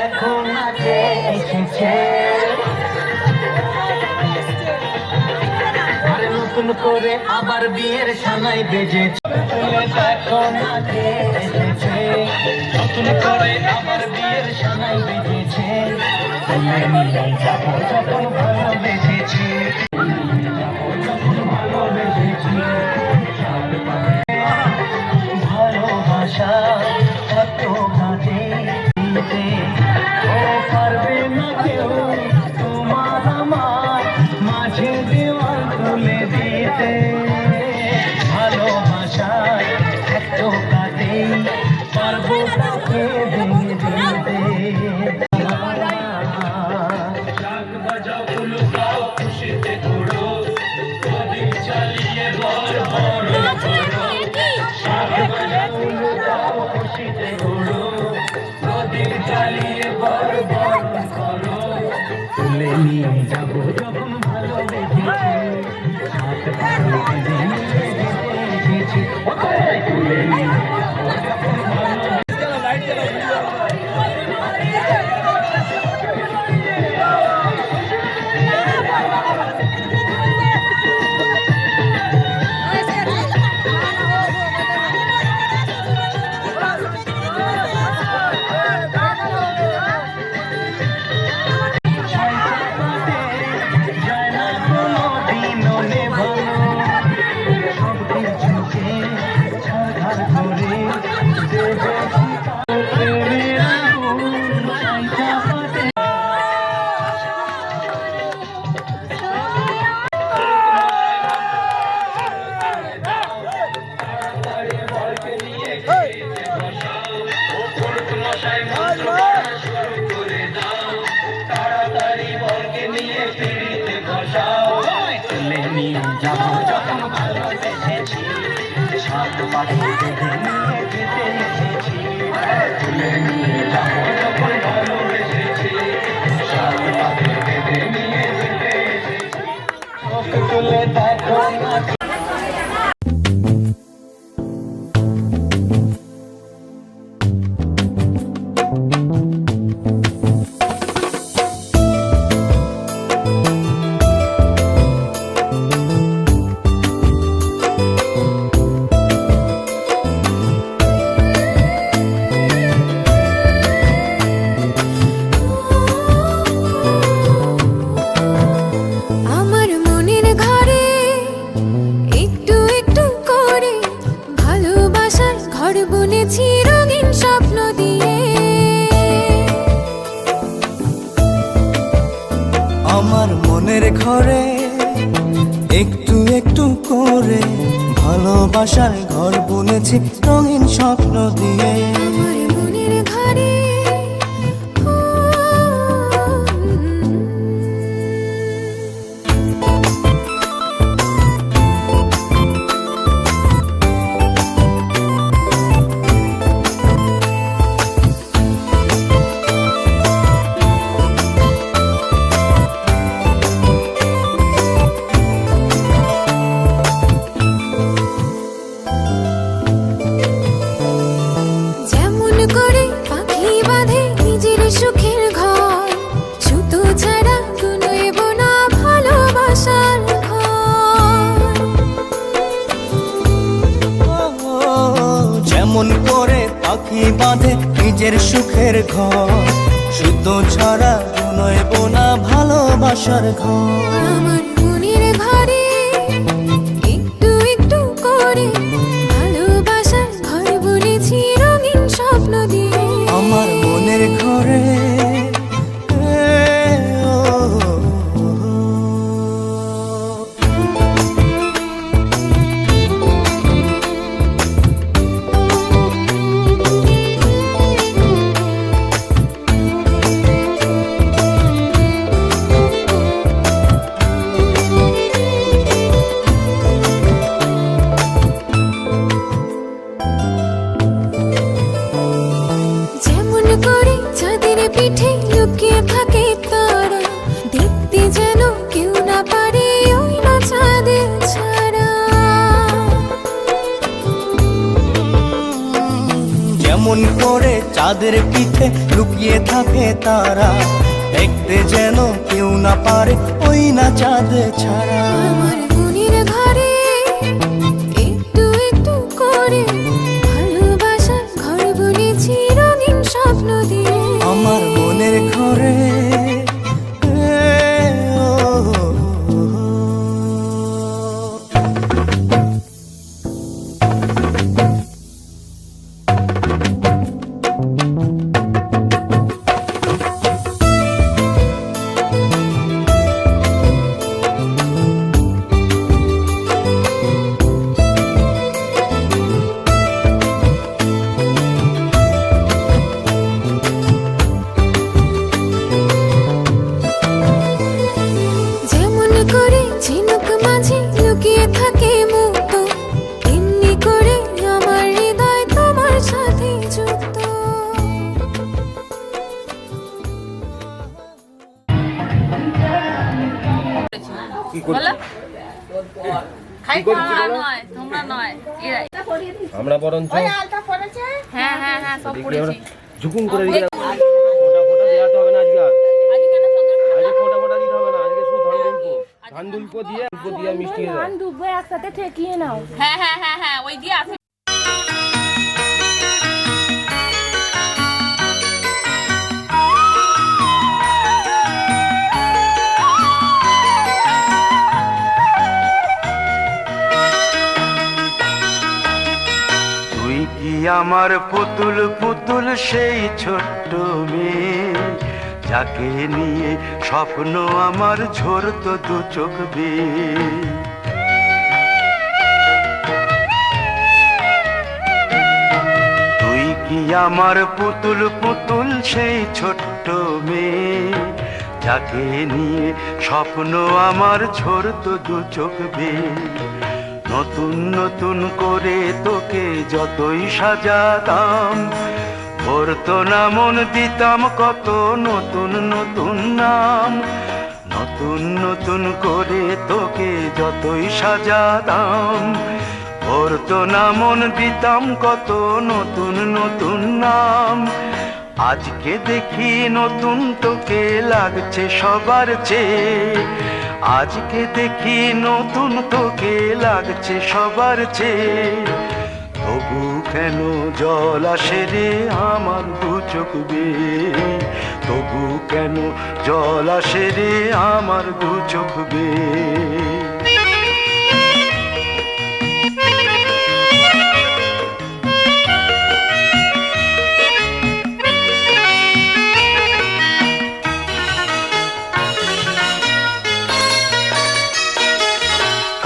[SPEAKER 5] দেখো না কে এসেছে, আরে নতুন করে আবার বিয়ের সানাই বেজেছে। দেখো না কে এসেছে, নতুন করে আবার বিয়ের সানাই বেজেছে। তুলে নিয়ে যাবো যখন ভালোবেসেছি, ভালোবাসা এত ঘাটে দিতে ও পারবে না কেউ তোমার আমার মাঝে দেওয়াল তুলে দিতে। ভালোবাসায় এত ঘাটে পারবো তাকে ভেঙে দিতে। তুলে নিয়ে যাবো যখন ভালোবেসেছি, হাত পাখি বেঁধে নিয়ে যেতে এসেছি। তুলে নিয়ে যাবো যখন ভালোবেসেছি, সাত পাখি বেঁধে নিয়ে যেতে এসেছি। তুলে নিয়ে যাবো যখন ভালোবেসেছি, সাত পাখি বেঁধে নিয়ে যেতে এসেছি। চোখ তুলে দেখো না
[SPEAKER 2] আমার মনের ঘরে একটু একটু করে ভালোবাসার ঘর বুনেছি রঙিন স্বপ্ন দিয়ে।
[SPEAKER 8] আমার মনের ঘরে একটু একটু করে ভালোবাসার ঘর বুনেছি রঙিন স্বপ্ন দিয়ে।
[SPEAKER 2] আমার মনের ঘরে যেমন করে পাখি বাঁধে নিজের সুখের ঘর, সুতো ছাড়া গুনইব না ভালোবাসার ঘর।
[SPEAKER 8] যেমন করে পাখি বাঁধে নিজের সুখের ঘর, সুতো ছাড়া নয়ব না ভালোবাসার ঘর।
[SPEAKER 2] আমার মনের ঘরে একটু একটু করে ভালোবাসার ঘর বুনেছি রঙিন স্বপ্ন দিয়ে।
[SPEAKER 8] আমার মনের ঘরে গোপন করে চাঁদের পিঠে লুকিয়ে থাকে তারা, দেখতে যেন কেউ না পারে ওই না চাঁদ ছাড়া।
[SPEAKER 2] আমার মনের ঘরে একটু একটু করে ভালোবাসার ঘর বুনেছি রঙিন স্বপ্ন দিয়ে।
[SPEAKER 8] আমার মনের ঘরে
[SPEAKER 2] যেমন করে ঝিনুক মাঝে লুকিয়ে থাকে মুক্ত, এমনি করে আমার হৃদয় তোমার সাথে যুক্ত।
[SPEAKER 4] আমরা বরঞ্চ
[SPEAKER 6] হ্যাঁ হ্যাঁ হ্যাঁ সব পড়েছি।
[SPEAKER 4] ঝুকুম করে দিই। ফোটা ফোটা দেওয়া হবে না আজকে, আজকে ফোটা ফোটা দিতে হবে না, আজকে শুধু ধান দুলকো দিয়ে মিষ্টি দেয়।
[SPEAKER 7] একসাথে ঠেকিয়ে নাও।
[SPEAKER 6] হ্যাঁ হ্যাঁ হ্যাঁ হ্যাঁ ওই দিয়ে আসে।
[SPEAKER 5] তুই কি আমার পুতুল পুতুল সেই ছোট্ট মেয়ে, যাকে নিয়ে স্বপ্ন আমার ঝরতো দু চোখ বেয়ে। তুই কি আমার পুতুল পুতুল সেই ছোট্ট মেয়ে, যাকে নিয়ে স্বপ্ন আমার ঝরতো দু চোখ বেয়ে। নতুন নতুন করে তোকে যতই সাজাতাম, ভরতো না মন দিতাম কত নতুন নতুন নাম। নতুন নতুন করে তোকে যতই সাজাতাম, ভরতো না মন দিতাম কত নতুন নতুন নাম। আজকে দেখি নতুন তোকে লাগছে সবার চেয়ে, আজকে দেখি নতুন তোকে লাগছে সবার চেয়ে। তবু কেন জল আসে রে আমার দু চোখ বেয়ে, তবু কেন জল আসে রে আমার দু চোখ বেয়ে।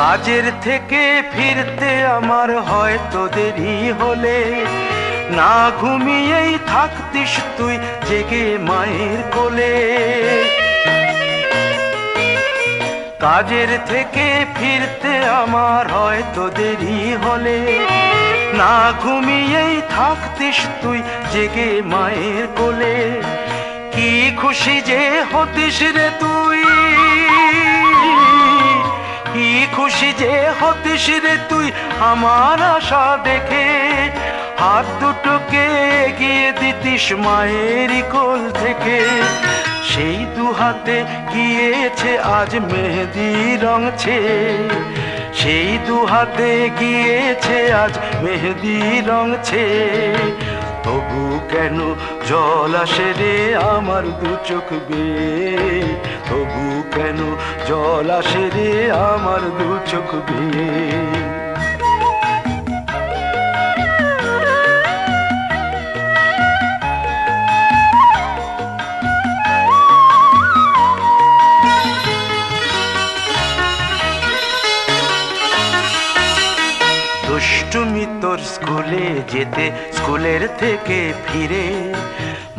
[SPEAKER 5] কাজের থেকে ফিরতে আমার হয়তো দেরি হলে, না ঘুমিয়েই থাকতিস তুই জেগে মায়ের কোলে। কাজের থেকে ফিরতে আমার হয়তো দেরি হলে, না ঘুমিয়েই থাকতিস তুই জেগে মায়ের কোলে। কি খুশি যে হতিস রে তুই, কি খুশি যে হতিস রে তুই আমার আশা দেখে। হাত দুটোকে এগিয়ে দিতিস মায়েরই কোল থেকে, সেই দু হাতে গিয়েছে আজ মেহেদি রং ছেয়ে। সেই দু হাতে গিয়েছে আজ মেহেদি রং ছেয়ে। তবু কেন জল আসে রে আমার দু চোখ বেয়ে, তবু কেন জল আসে রে আমার দু চোখ বেয়ে। দুষ্টুমি তোর স্কুলে যেতে, স্কুলের থেকে ফিরে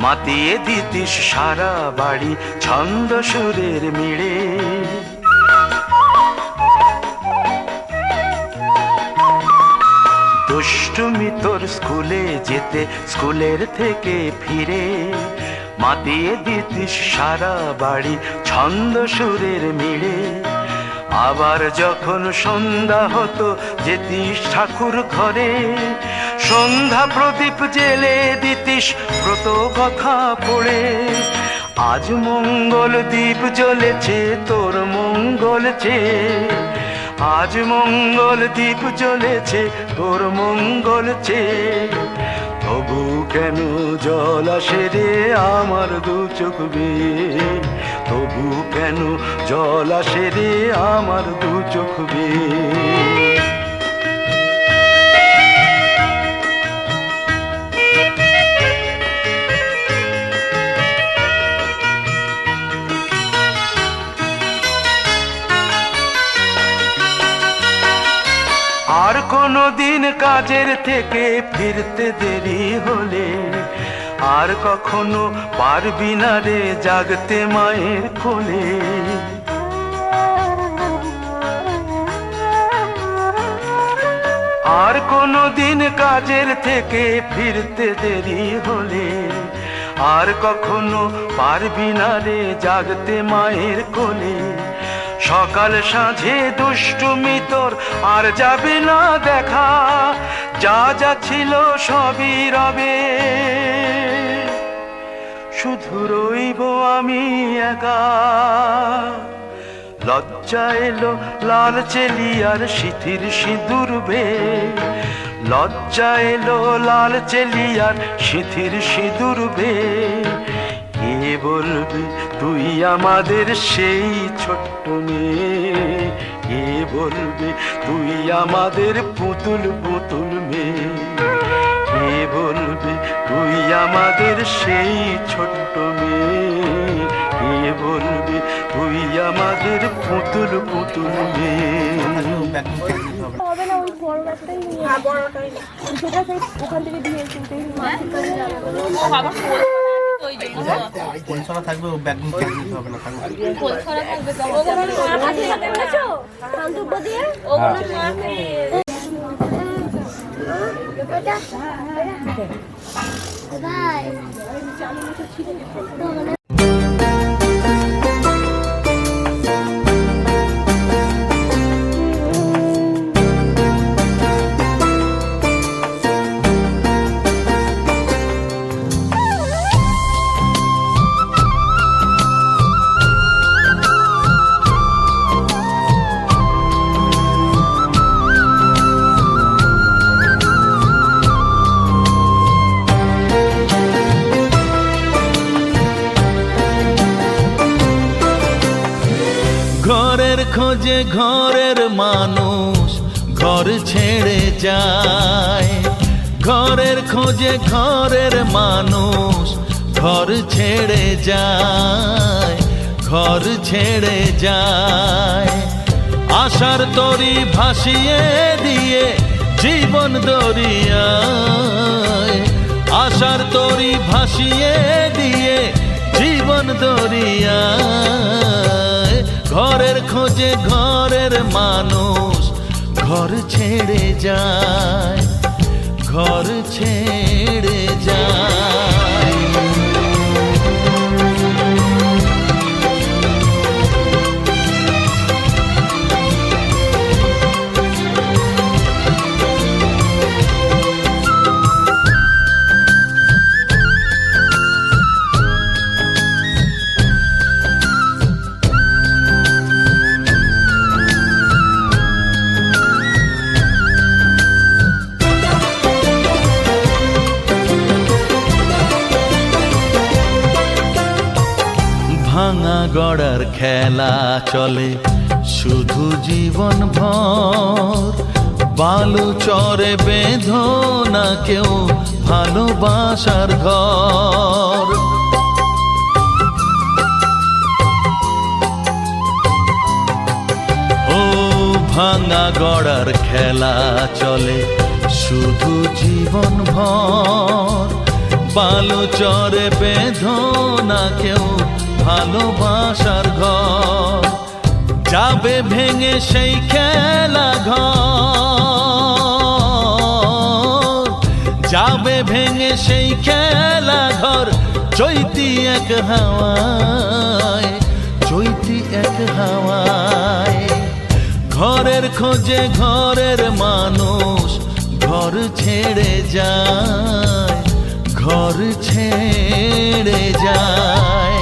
[SPEAKER 5] মাতিয়ে দিতিস সারা বাড়ি ছন্দ সুরের মিড়ে। দুষ্টুমি তোর স্কুলে যেতে, স্কুলের থেকে ফিরে মাতিয়ে দিতিস সারা বাড়ি ছন্দ সুরের মিড়ে।
[SPEAKER 3] আবার যখন সন্ধ্যা হতো যেতিস ঠাকুর ঘরে, সন্ধ্যা প্রদীপ জেলে দিতিস ব্রত কথা পড়ে। আজ মঙ্গল দ্বীপ জ্বলেছে তোর মঙ্গল চেয়ে, আজ মঙ্গল দ্বীপ জ্বলেছে তোর মঙ্গল চেয়ে। তবু কেন জল আসে রে আমার দু চোখ বেয়ে, তবু কেন জল আসে রে আমার দু চোখ বেয়ে। আর কোনো দিন কাজের থেকে ফিরতে দেরি হলে, আর কখনো পারবি না রে জাগতে মায়ের কোলে। আর কোনো দিন কাজের থেকে ফিরতে দেরি হলে, আর কখনো পারবি না রে জাগতে মায়ের কোলে। সকাল সাঁঝে দুষ্টুমি তোর আর যাবে না দেখা, যা যা ছিল সবই রবে, শুধু রইব আমি একা। লজ্জা এলো লাল চেলিয়ার সিথির সিঁদুর বে, লজ্জা এলো লাল চেলিয়ার সিথির সিঁদুর বে। কে বলবে তুই আমাদের সেই ছোট্ট মেয়ে, কে বলবে তুই আমাদের পুতুল পুতুল মেয়ে, কে বলবে তুই আমাদের সেই ছোট্ট মেয়ে, কে বলবে তুই আমাদের পুতুল পুতুল মেয়ে।
[SPEAKER 1] হবে না, ওই বড় ব্যাগটাই নিয়ে। হ্যাঁ, বড়টাই সেটা সেই ওখান থেকে দিয়ে এসেছি।
[SPEAKER 8] পরিচ্ছন্ন থাকবে, ও ব্যাগ নিতে হবে না, থাকবে
[SPEAKER 11] ঘরের খোঁজে ঘরের মানুষ ঘর ছেড়ে যায়, ঘরের খোঁজে ঘরের মানুষ ঘর ছেড়ে যায়, ঘর ছেড়ে যায়। আশার তরি ভাসিয়ে দিয়ে জীবন দরিয়ায়, আশার তরি ভাসিয়ে দিয়ে জীবন দরিয়ায়। ঘরের খোঁজে ঘরের মানুষ ঘর ছেড়ে যায়, ঘর ছেড়ে যায়। ভাঙা গড়ার খেলা চলে শুধু জীবন ভর, বালু চরে বেঁধো না কেউ ভালোবাসার ঘর। ও ভাঙা গড়ার খেলা চলে শুধু জীবন ভর, বালু চরে বেঁধো না কেউ ভালোবাসার ঘর। যাবে ভেঙে সেই খেলা ঘর, যাবে ভেঙে সেই খেলা ঘর। চৈতি এক হাওয়ায়, চৈতি এক হাওয়ায়। ঘরের খোঁজে ঘরের মানুষ ঘর ছেড়ে যায়, ঘর ছেড়ে যায়।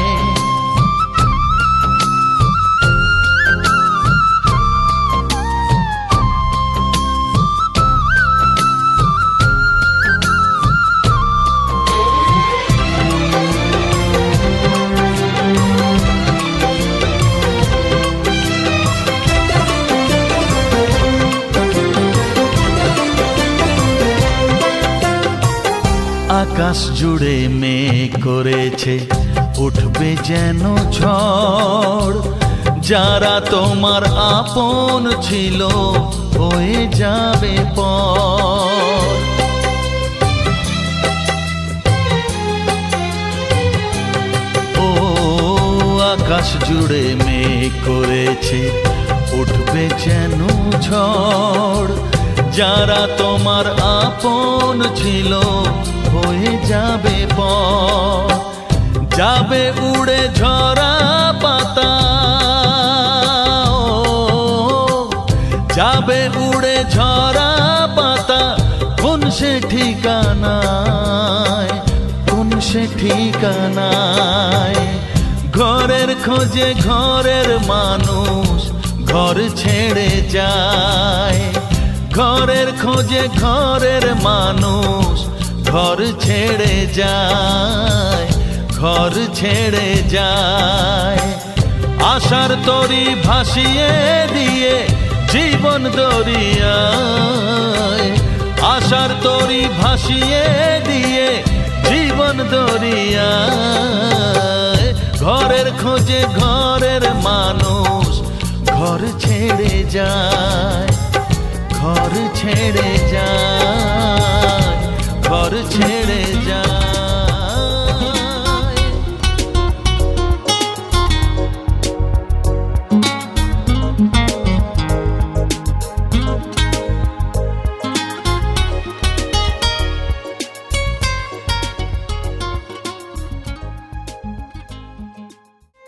[SPEAKER 11] আকাশ জুড়ে মেঘ করেছে উঠবে যেন ঝড়, যারা তোমার আপন ছিল হয়ে যাবে পর। ও আকাশ জুড়ে মেঘ করেছে উঠবে যেন ঝড়, যারা তোমার আপন ছিল হয়ে যাবে পর। যাবে উড়ে ঝরা পাতা, যাবে উড়ে ঝরা পাতা, কোন সে ঠিকানায়, কোন সে ঠিকানায়। ঘরের খোঁজে ঘরের মানুষ ঘর ছেড়ে যায়, ঘরের খোঁজে ঘরের মানুষ ঘর ছেড়ে যায়, ঘর ছেড়ে যায়। আশার তরি ভাসিয়ে দিয়ে জীবন দরিয়ায়, আশার তরি ভাসিয়ে দিয়ে জীবন দরিয়ায়। ঘরের খোঁজে ঘরের মানুষ ঘর ছেড়ে যায়, ঘর ছেড়ে যায়, ঘর ছেড়ে যায়।